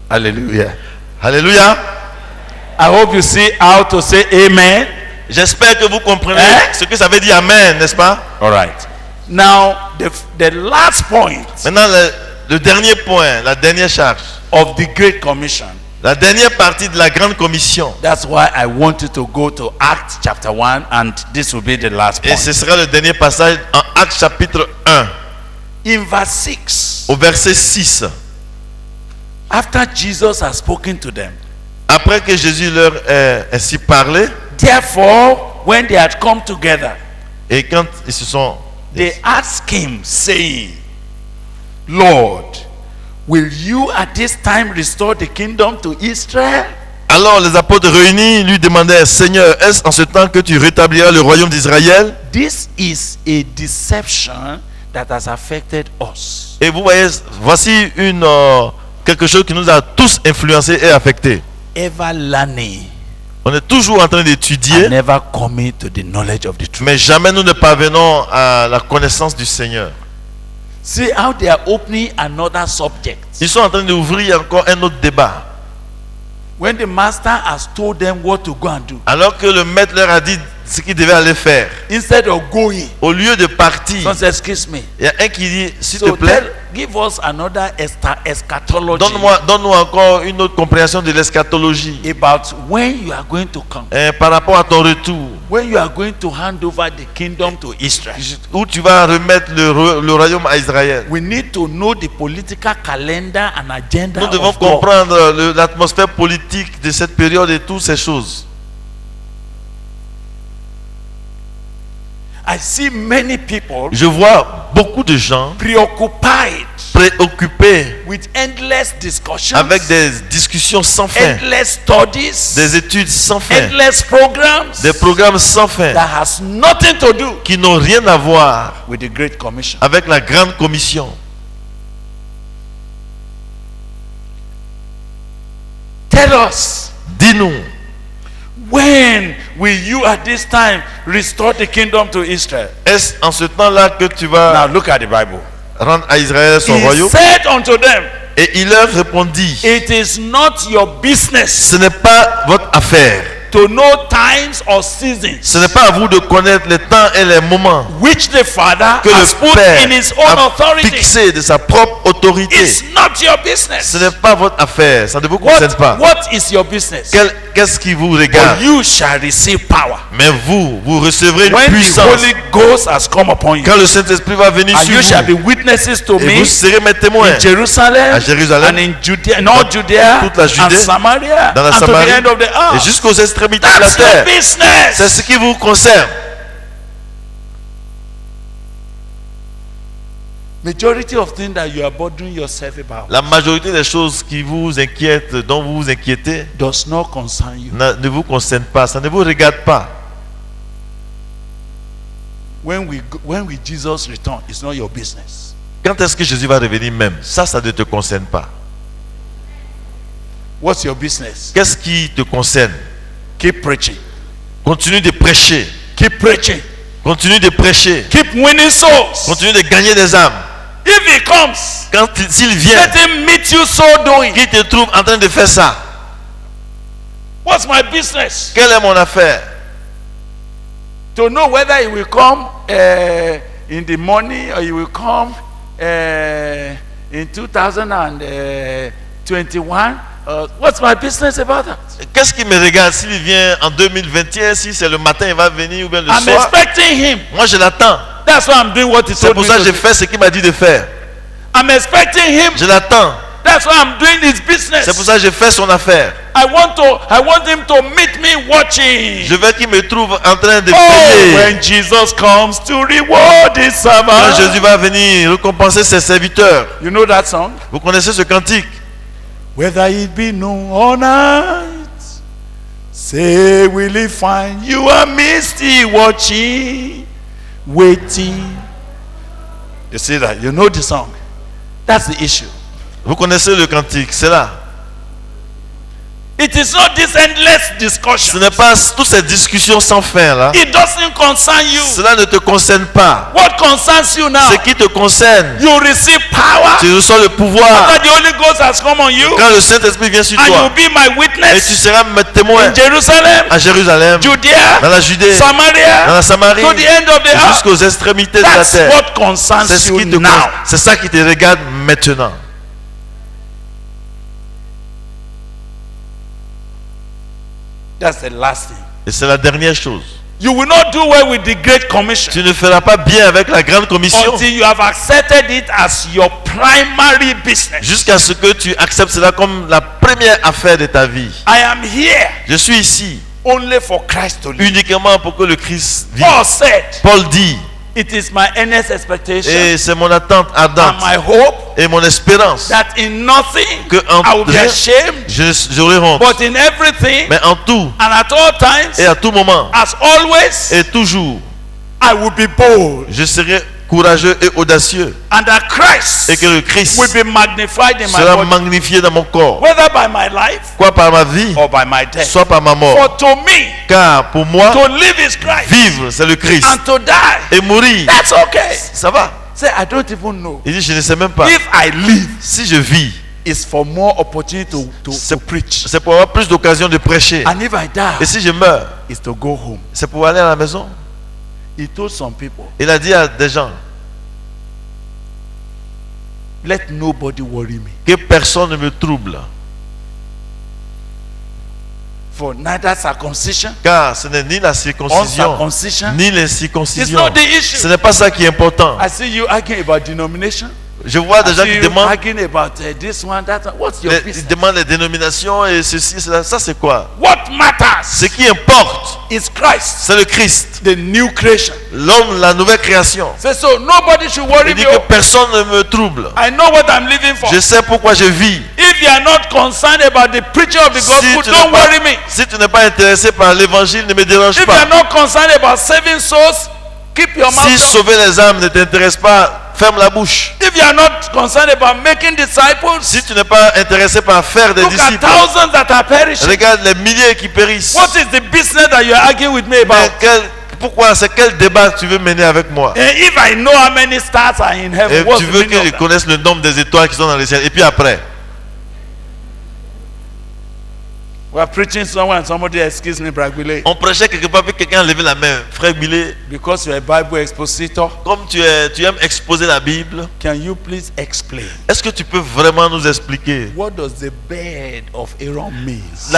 Hallelujah. Alléluia. I hope you see how to say amen. J'espère que vous comprenez ce que ça veut dire Amen, n'est-ce pas? All right. Now, the last point Maintenant, le dernier point, la dernière charge, of the Great Commission. la dernière partie de la grande commission. That's why I want you to go to Acts chapter 1, and this will be the last Et point. ce sera le dernier passage en Actes chapitre 1, In verse 6, au verset 6. after Jesus has spoken to them, Après que Jésus leur ait ainsi parlé, therefore, when they had come together, et quand ils se sont... they asked him, saying, Lord, will you at this time restore the kingdom to Israel? Alors les apôtres réunis lui demandèrent, Seigneur, est-ce en ce temps que tu rétabliras le royaume d'Israël? This is a deception that has affected us. Et vous voyez, voici quelque chose qui nous a tous influencés et affectés. Ever learning On est toujours en train and d'étudier, never coming to the knowledge of the truth. mais jamais nous ne parvenons à la connaissance du Seigneur. See how they are opening another subject. Ils sont en train d'ouvrir encore un autre débat. When the master has told them what to go and do, Alors que le maître leur a dit ce qu'ils devaient aller faire. instead of going, Au lieu de partir, don't say, excuse me. il y a un qui dit, s'il te So plaît, give us another eschatology donne-nous encore une autre compréhension de l'eschatologie. about when you are going to come, Par rapport à ton retour, when you are going to hand over the kingdom to Israel. où tu vas remettre le royaume à Israël. We need to know the political calendar and agenda Nous devons of God. comprendre l'atmosphère politique de cette période et toutes ces choses. I see many people Je vois beaucoup de gens preoccupied préoccupés with endless discussions, avec des discussions sans fin, endless studies, des études sans fin, endless programs des programmes sans fin that has nothing to do qui n'ont rien à voir with the Great Commission. avec la grande commission. Tell us, Dis-nous, when will you at this time restore the kingdom to Israel? est-ce en ce temps-là que tu vas Now look at the Bible. rendre à Israël son He royaume? said unto them, Et il leur répondit, it is not your business ce n'est pas votre affaire. to know times or seasons Ce n'est pas à vous de connaître les temps et les moments which the Father que has le put Père in his own a authority. fixé de sa propre autorité. It's not your business. Ce n'est pas votre affaire, ça ne vous concerne pas. What is your business? Qu'est-ce qui vous For regarde? you shall receive power Mais vous recevrez une when the puissance. Holy Ghost has come upon you, Quand le Saint-Esprit va venir and sur you shall be vous, witnesses to et me vous serez mes témoins in Jerusalem, à Jérusalem, and in Judea, in all Judea, toute la and Judée, Samaria, dans la and to the Samarie, end of the et earth. jusqu'aux extrémités de la That's your terre. business. C'est ce qui vous concerne. Majority of things that you are bothering yourself about La majorité des choses qui vous inquiètent, dont vous vous inquiétez, does not concern you. ne vous concernent pas, ça ne vous regarde pas. when Jesus return, it's not your business. Quand est-ce que Jésus va revenir même? Ça ne te concerne pas. What's your business? Qu'est-ce qui te concerne? Keep preaching. Continue de prêcher. Keep preaching. Continue de prêcher. Keep winning souls. Continue de gagner des âmes. If he comes, S'il vient, let him meet you so doing. qu'il te trouve en train de faire ça. What's my business? Quelle est mon affaire? To know whether he will come in the morning or he will come in 2021. What's my business about that? Qu'est-ce qui me regarde s'il vient en 2021, si c'est le matin, il va venir ou bien le I'm soir? expecting him. Moi, je l'attends. That's why I'm doing what he C'est told pour me ça que to j'ai do. fait ce qu'il m'a dit de faire. I'm expecting him. Je l'attends. That's why I'm doing his business. C'est pour ça que j'ai fait son affaire. I want him to meet me watching. Je veux qu'il me trouve en train de Oh, veiller. when Jesus comes to reward his Quand servants. Jésus va venir récompenser ses serviteurs. You know that song? Vous connaissez ce cantique? Whether it be noon or night, say will he find you and me still watching, waiting. You see that? You know the song. That's the issue. Vous connaissez le cantique, c'est là. It is not this endless Ce discussion. n'est pas toutes ces discussions sans fin là. It doesn't concern you. Cela ne te concerne pas. What concerns you now? Ce qui te concerne, You receive power tu reçois le pouvoir. that the Holy Ghost has come on you, Quand le Saint-Esprit vient sur and toi, you'll be my et tu witness seras mon témoin in Jerusalem, à Jérusalem, dans Judea, la Judée, dans Samaria, la Samarie, to the end of the earth. jusqu'aux extrémités de la That's terre. what concerns C'est ce you qui te now. c'est ça qui te regarde maintenant. That's the last thing. Et c'est la dernière chose. You will not do well with the Great Commission Tu ne feras pas bien avec la grande commission until you have accepted it as your primary business. jusqu'à ce que tu acceptes cela comme la première affaire de ta vie. I am here Je suis ici only for Christ to live. uniquement pour que le Christ vive. Paul said, Paul dit, it is my earnest expectation et c'est mon attente and ardente my hope et mon espérance that in nothing que en I will be rien ashamed, j'aurai honte, but in everything mais en tout and at all times, et à tout moment as always, et toujours, I will be bold, je serai courageux et audacieux, and that Christ et que le Christ will be magnified in my sera body, magnifié dans mon corps, whether by my life quoi par ma vie, or by my death. soit par ma mort. For to me, Car pour moi, to live is Christ, vivre c'est le Christ and to die, et mourir, that's okay. ça va. Say, I don't even know. Il dit, je ne sais même pas. If I live, Si je vis, it's for more opportunity to preach. c'est pour avoir plus d'occasion de prêcher. And if I Et die, si je meurs, it's to go home. c'est pour aller à la maison. He told some people, Il a dit à des gens, let nobody worry me. que personne ne me trouble. For neither circumcision, Car ce n'est ni la circoncision, uncircumcision, ni it's l'incirconcision. not the issue. Ce n'est pas ça qui est important. I see you arguing about denomination. Je vois des I gens see qui you demandent, arguing about this one, that one. What's your ils business? demandent les dénominations et ceci, cela. Ça c'est quoi? What matters Ce qui importe, is Christ, c'est le Christ. the new creation. L'homme, la nouvelle création. Say, so nobody should worry Il dit me. que personne ne me trouble. I know what I'm living for. Je sais pourquoi je vis. If you are not concerned about the preaching of the gospel, don't worry me. Si tu n'es pas intéressé par l'évangile, ne me dérange If you pas. are not concerned about saving souls, keep your mouth Si shut. sauver les âmes ne t'intéresse pas, ferme la bouche. If you are not concerned about making disciples, Si tu n'es pas intéressé par faire des look at disciples, thousands that are perishing. regarde les milliers qui périssent. What is the business that you are arguing with me Mais about? pourquoi, c'est quel débat tu veux mener avec moi? And if I know how many stars are in Et heaven, what's tu the veux meaning que of je that? connaisse le nombre des étoiles qui sont dans le ciel. Et puis après, We are preaching somewhere and somebody excuse me, Braguile, on prêchait quelque part, puis quelqu'un a levé la main. Frère Millet, because you're a Bible expositor, comme tu aimes exposer la Bible, can you please explain est-ce que tu peux vraiment nous expliquer what does the bed of Aaron means?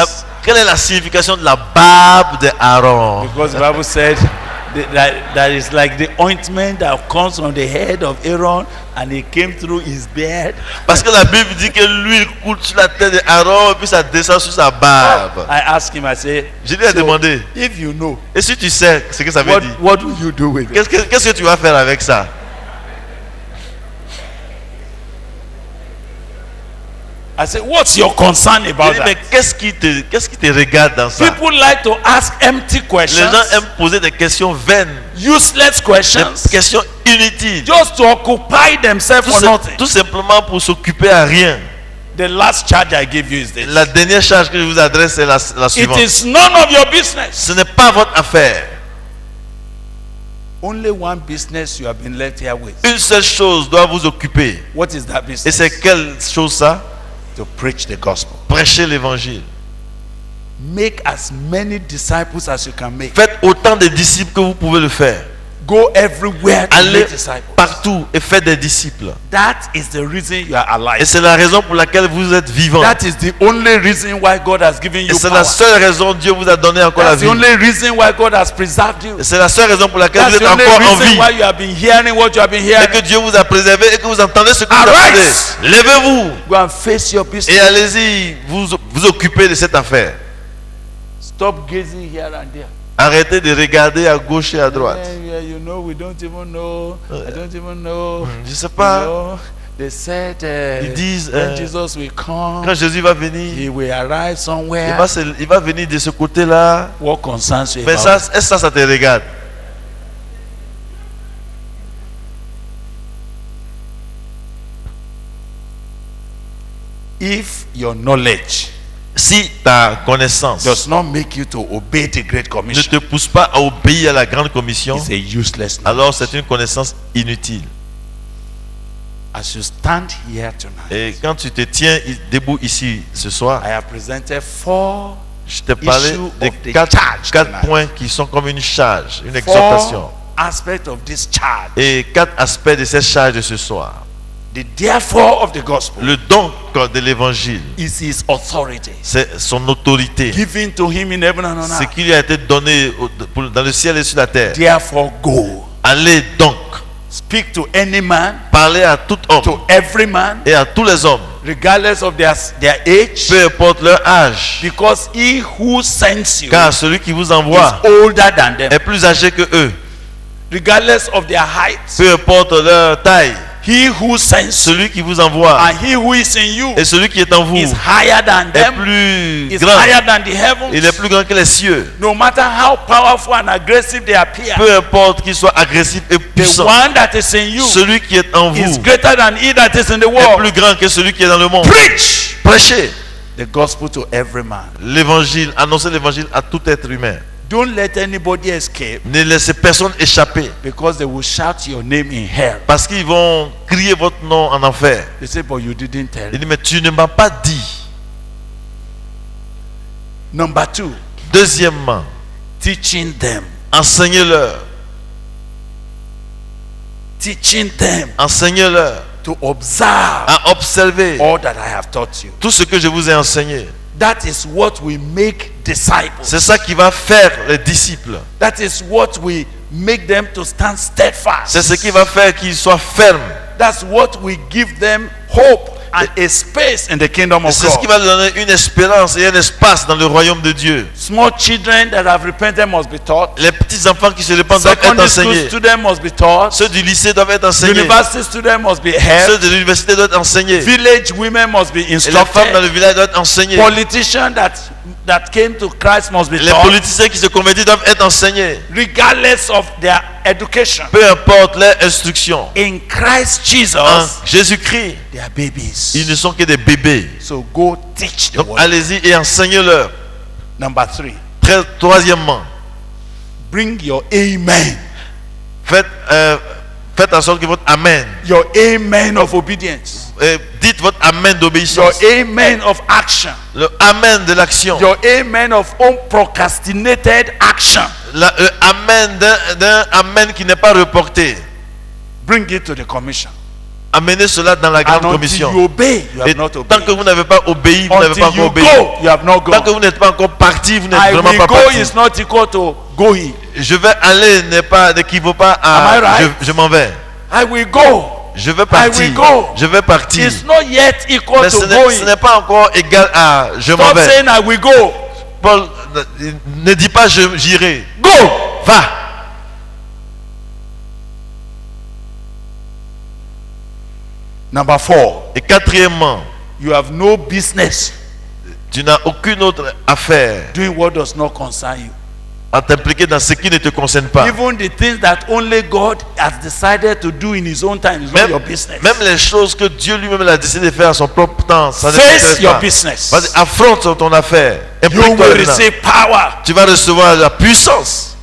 quelle est la signification de la barbe d'Aaron? Because the Bible said that is like the ointment that comes on the head of Aaron and it came through his beard. Parce que la Bible dit que l'huile coule sur la tête d'Aaron et puis ça descend sur sa barbe. I asked him, I said, Je lui ai demandé, if you know, et si tu sais ce que ça veut dire, what will you do with it? qu'est-ce que tu vas faire avec ça? I said, what's your concern Il about dit, mais that? qu'est-ce qui te regarde dans ça? People like to ask empty Les questions, gens aiment poser des questions vaines, useless questions, des questions inutiles. just to occupy themselves for nothing. Tout simplement pour s'occuper à rien. The last charge I give you is this. La dernière charge que je vous adresse est la It suivante. is none of your business. Ce n'est pas votre affaire. Only one business you have been left here with. Une seule chose doit vous occuper. What is that Et business? c'est quelle chose ça? To preach the gospel. Prêcher l'évangile. Make as many disciples as you can make. Faites autant de disciples que vous pouvez le faire. Go everywhere to Allez make disciples. partout et faites des disciples. That is the reason you are Et alive. c'est la raison pour laquelle vous êtes vivant. That is the only reason why God has given Et you c'est power. la seule raison Dieu vous a donné encore la That's vie. the only reason why God has preserved you. Et c'est la seule raison pour laquelle That's vous the êtes only encore en reason vie. why you have been hearing what you have been Et hearing. que Dieu vous a préservé et que vous entendez ce que vous Arise. entendez. Levez-vous Go and face your et business. allez-y vous occuper de cette affaire. Stop gazing here and there. Arrêtez de regarder à gauche et à droite. Yeah, you know, we don't even know. I don't even know. Je sais You pas. know, they said Ils disent, when Jesus will come, Quand Jésus va venir, he will arrive somewhere. il va venir de ce côté-là. What concerns you Mais about ça, it? est-ce que ça te regarde? If your knowledge Si ta connaissance does not make you to obey the Great ne Commission, te pousse pas à obéir à la grande commission, it's a useless knowledge. alors c'est une connaissance inutile. As you stand here tonight, Et quand tu te tiens debout ici ce soir, I have presented 4 je t'ai parlé issue de of the quatre charge tonight. points qui sont comme une charge, une exhortation. aspects of this charge. Et 4 aspects de cette charge de ce soir. The therefore of the gospel Le don de l'évangile, is his authority c'est son autorité. given to him in heaven and on Ce earth. qui lui a été donné dans le ciel et sur la terre. Therefore, go. Allez donc, Speak to any man, parlez à tout homme to every man, et à tous les hommes, regardless of their age, peu importe leur âge. because he who sends you Car celui qui vous is envoie older than them, est plus âgé que eux. regardless of their height. Peu importe leur taille, He who sends you celui qui vous envoie and he who is in you et celui qui est en vous is higher than est them, plus is grand. higher than the heavens. Il est plus grand que les cieux. No matter how powerful and aggressive they appear, Peu importe qu'il soit agressif et the puissant, one that is in you celui qui est en is vous greater than he that is in the est world. plus grand que celui qui est dans le monde. Preach Prêchez the gospel to every man. l'évangile, annoncez l'évangile à tout être humain. Don't let anybody escape Ne laissez personne échapper because they will shout your name in hell. parce qu'ils vont crier votre nom en enfer. They say, but you didn't tell. Il dit, mais tu ne m'as pas dit. Number 2, Deuxièmement, teaching them. enseignez-leur. Teaching them Enseignez-leur to observe à observer all that I have taught you. tout ce que je vous ai enseigné. That is what we make disciples. C'est ça qui va faire les disciples. That is what we make them to stand steadfast. C'est ce qui va faire qu'ils soient fermes. That's what we give them hope and a space in the kingdom of C'est ce qui God. va leur donner une espérance et un espace dans le royaume de Dieu. Small children that have repented must be taught. Les petits enfants qui se répandent doivent être Secondary school enseignés. students must be taught. Ceux du lycée doivent être enseignés. University students must be Ceux helped. de l'université doivent être enseignés. Village women must be Et les femmes dans instructed. le village doivent être enseignées. Politicians that came to Christ must be Les taught. politiciens qui se convertissent doivent être enseignés. Regardless of their education. Peu importe leur instruction. In Christ Jesus, En Jésus-Christ, they are babies. ils ne sont que des bébés. So go teach the Donc word. allez-y et enseignez-leur. Number 3, Troisièmement, bring your amen. faites en sorte que votre amen, Your amen of obedience. dites votre amen Your d'obéissance. amen of action. Le amen de l'action. Your amen of unprocrastinated action. Le amen d'un amen qui n'est pas reporté. Bring it to the commission. Amenez cela dans la grande And until commission. you obey, you Et have not tant obeyed. que vous n'avez pas obéi, vous n'avez pas Until encore you obéi. go, you have not Tant que gone. vous n'êtes pas encore parti, vous n'êtes I vraiment will pas go parti. is not equal to going. Je vais aller n'équivaut pas Am I à right? je m'en vais. I will go. Je vais I partir. will go. Je vais partir. It's not yet equal Mais to ce going. n'est pas encore égal à je m'en Stop vais. saying I will go. Paul ne dit pas j'irai. Go. Va. Number 4, Et quatrièmement, You have no business Tu n'as aucune autre affaire doing what does not concern you. à t'impliquer dans ce qui ne te concerne pas. Even the things that only God has decided to do in His own time is not your business. Même les choses que Dieu lui-même a décidé de faire à son propre temps, ça ne Face t'intéresse your pas. business. Vas-y, affronte ton affaire. You Implique-toi will dedans. receive power Tu vas recevoir la puissance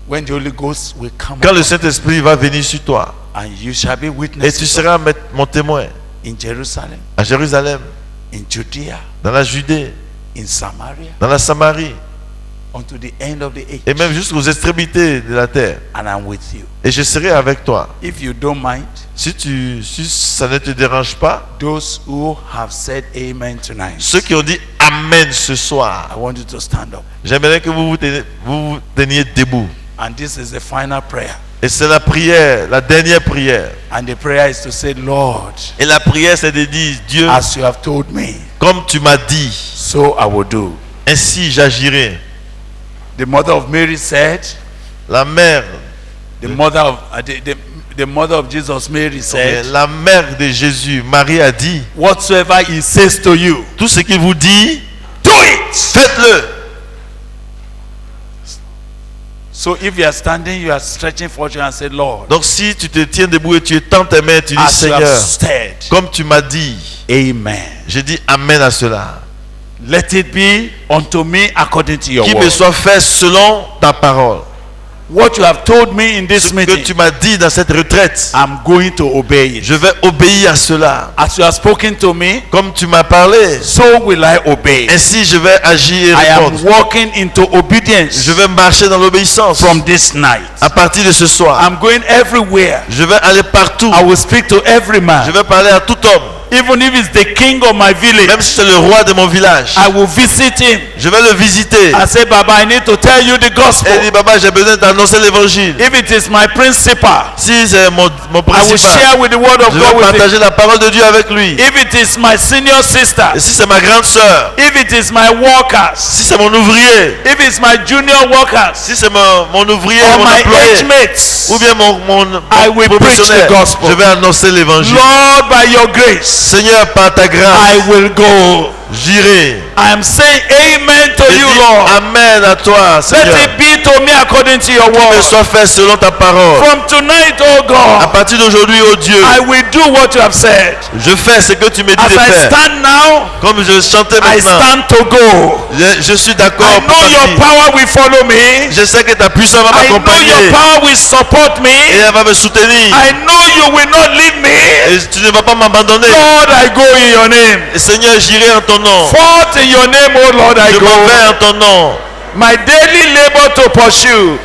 when the Holy Ghost will come quand upon le Saint-Esprit va venir sur toi. you, and you shall be Et tu witnesses seras mon témoin in Jerusalem, à Jérusalem, in Judea, dans la Judée, in Samaria, dans la Samarie, unto the end of the age. et même jusqu'aux extrémités de la terre. And I'm with you. Et je serai avec toi. If you don't mind, Si ça ne te dérange pas, those who have said amen tonight, ceux qui ont dit Amen ce soir, I want you to stand up. j'aimerais que vous vous teniez debout. And this is the final prayer. Et c'est la prière, la dernière prière. And the prayer is to say, Lord, Et la prière, c'est de dire, Dieu, as you have told me, comme tu m'as dit, so I will do. ainsi j'agirai. The mother of Mary said, La mère, the mother of the mother of Jesus, Mary said, la mère de Jésus, Marie a dit, whatsoever he says to you, tout ce qu'il vous dit, do it. faites-le. So if you are standing, you are stretching forth your hand and say, Lord, Donc si tu te tiens debout et tu tends tes mains, tu dis, as you have Seigneur, said, comme tu m'as dit, amen. je dis Amen à cela. Let it be unto me according to your Qu'il me word. soit fait selon ta parole. What you have told me in this Ce que meeting, tu m'as dit dans cette retraite, I'm going to obey it. je vais obéir à cela. As you have spoken to me, Comme tu m'as parlé, so will I obey. ainsi je vais agir et I am répondre. walking into obedience Je vais marcher dans l'obéissance. from this night. À partir de ce soir, I'm going everywhere. je vais aller partout. I will speak to every Je man. vais parler à tout homme. Even if it's the king of my village, Même si c'est le roi de mon village, I will visit him. je vais le visiter. I say, Baba, I need to tell you the gospel. Et il dit, Baba, j'ai besoin d'annoncer l'évangile. If it is my principal, Si c'est mon I will principal, share with the word of je God vais with him. partager la parole de Dieu avec lui. If it is my senior sister, Et si c'est ma grande sœur, if it is my workers, si c'est mon ouvrier, if it's my junior workers, si c'est mon ouvrier, or mon my employé, age mates, ou bien mon I will preach professionnel, the gospel. je vais annoncer l'évangile. Lord, by your grace, Seigneur, par ta I grâce, will go. j'irai. I am saying amen to Je you, dis Lord. Amen à toi, Let Seigneur. it be to me according to your Que word. soit fait selon ta parole. From tonight, oh À God, partir d'aujourd'hui, oh Dieu, I will do what you have said. je fais ce que tu me dis As de I faire. stand now, Comme je chantais I maintenant, stand to go. je suis d'accord I pour know your partir. power will follow me. Je sais que ta puissance va I know m'accompagner your power will support et me. elle va me soutenir. I know you will not leave me. Et tu ne vas pas m'abandonner. Lord, I go in your name. Et Seigneur, j'irai en ton nom. Forth in your name, oh Lord, I Je m'en go. vais en ton nom. My daily labor to pursue.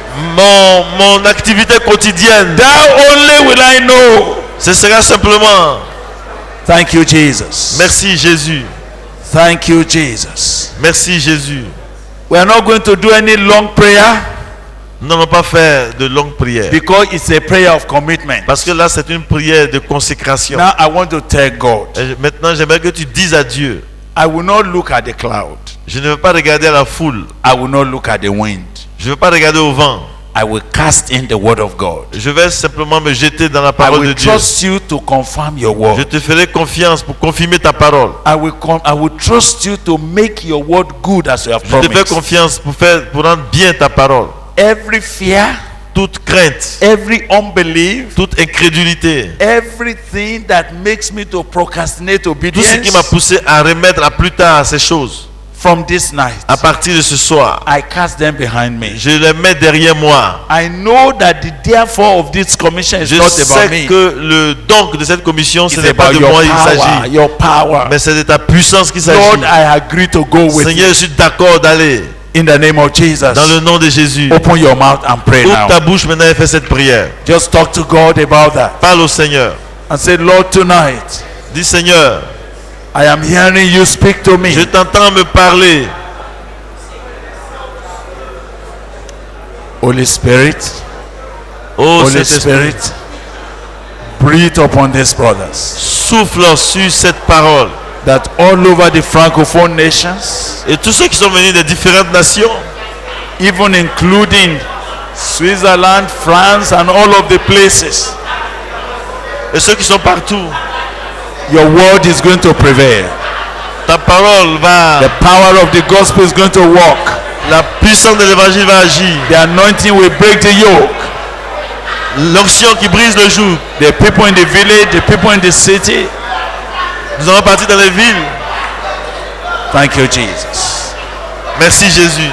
Mon activité quotidienne, Thou only will I know. ce sera simplement Thank you, Jesus. merci Jésus. Thank you, Jesus. Merci Jésus. We are not going to do any long prayer Nous n'allons pas faire de longues prières. because it's a prayer of commitment. Parce que là, c'est une prière de consécration. Now I want to tell God, Et maintenant, j'aimerais que tu dises à Dieu, I will not look at the cloud. je ne veux pas regarder à la foule. I will not look at the wind. Je ne veux pas regarder au vent. I will cast in the word of God. Je vais simplement me jeter dans la I parole de will Dieu. trust you to confirm your Je word. te ferai confiance pour confirmer ta parole. I will trust you to make your word good as you have Je te fais promised. confiance pour rendre bien ta parole. Every fear, Toute crainte, every unbelief, toute incrédulité, everything that makes me to procrastinate tout ce qui m'a obedience poussé à remettre à plus tard ces choses, from this night, à partir de ce soir, I cast them behind me. je les mets derrière moi. I know that the therefore of this commission is Je not about sais me. que le don de cette commission, ce It's n'est pas about de your moi il power, s'agit, your power. mais c'est de ta puissance qu'il s'agit. Lord, I agree to go with Seigneur, you. je suis d'accord d'aller In the name of Jesus. dans le nom de Jésus. Open your mouth and pray Ouvre ta now. bouche maintenant et fais cette prière. Just talk to God about that. Parle au Seigneur. And say, Lord, tonight, Dis Seigneur, I am hearing you speak to me. je t'entends me parler. Holy Spirit, Oh Holy Saint-Esprit, Spirit, breathe upon these brothers. souffle sur cette parole. That all over the Francophone nations, Et tous ceux qui sont venus des différentes nations, even including Switzerland, France, and all of the places, et ceux qui sont partout, Your word is going to prevail. Ta parole va, The power of the gospel is going to work. la puissance de l'évangile va agir. The anointing will break the yoke. L'onction qui brise le joug. The people in the village, the people in the city. Nous allons partir dans les villes. Thank you, Jesus. Merci Jésus.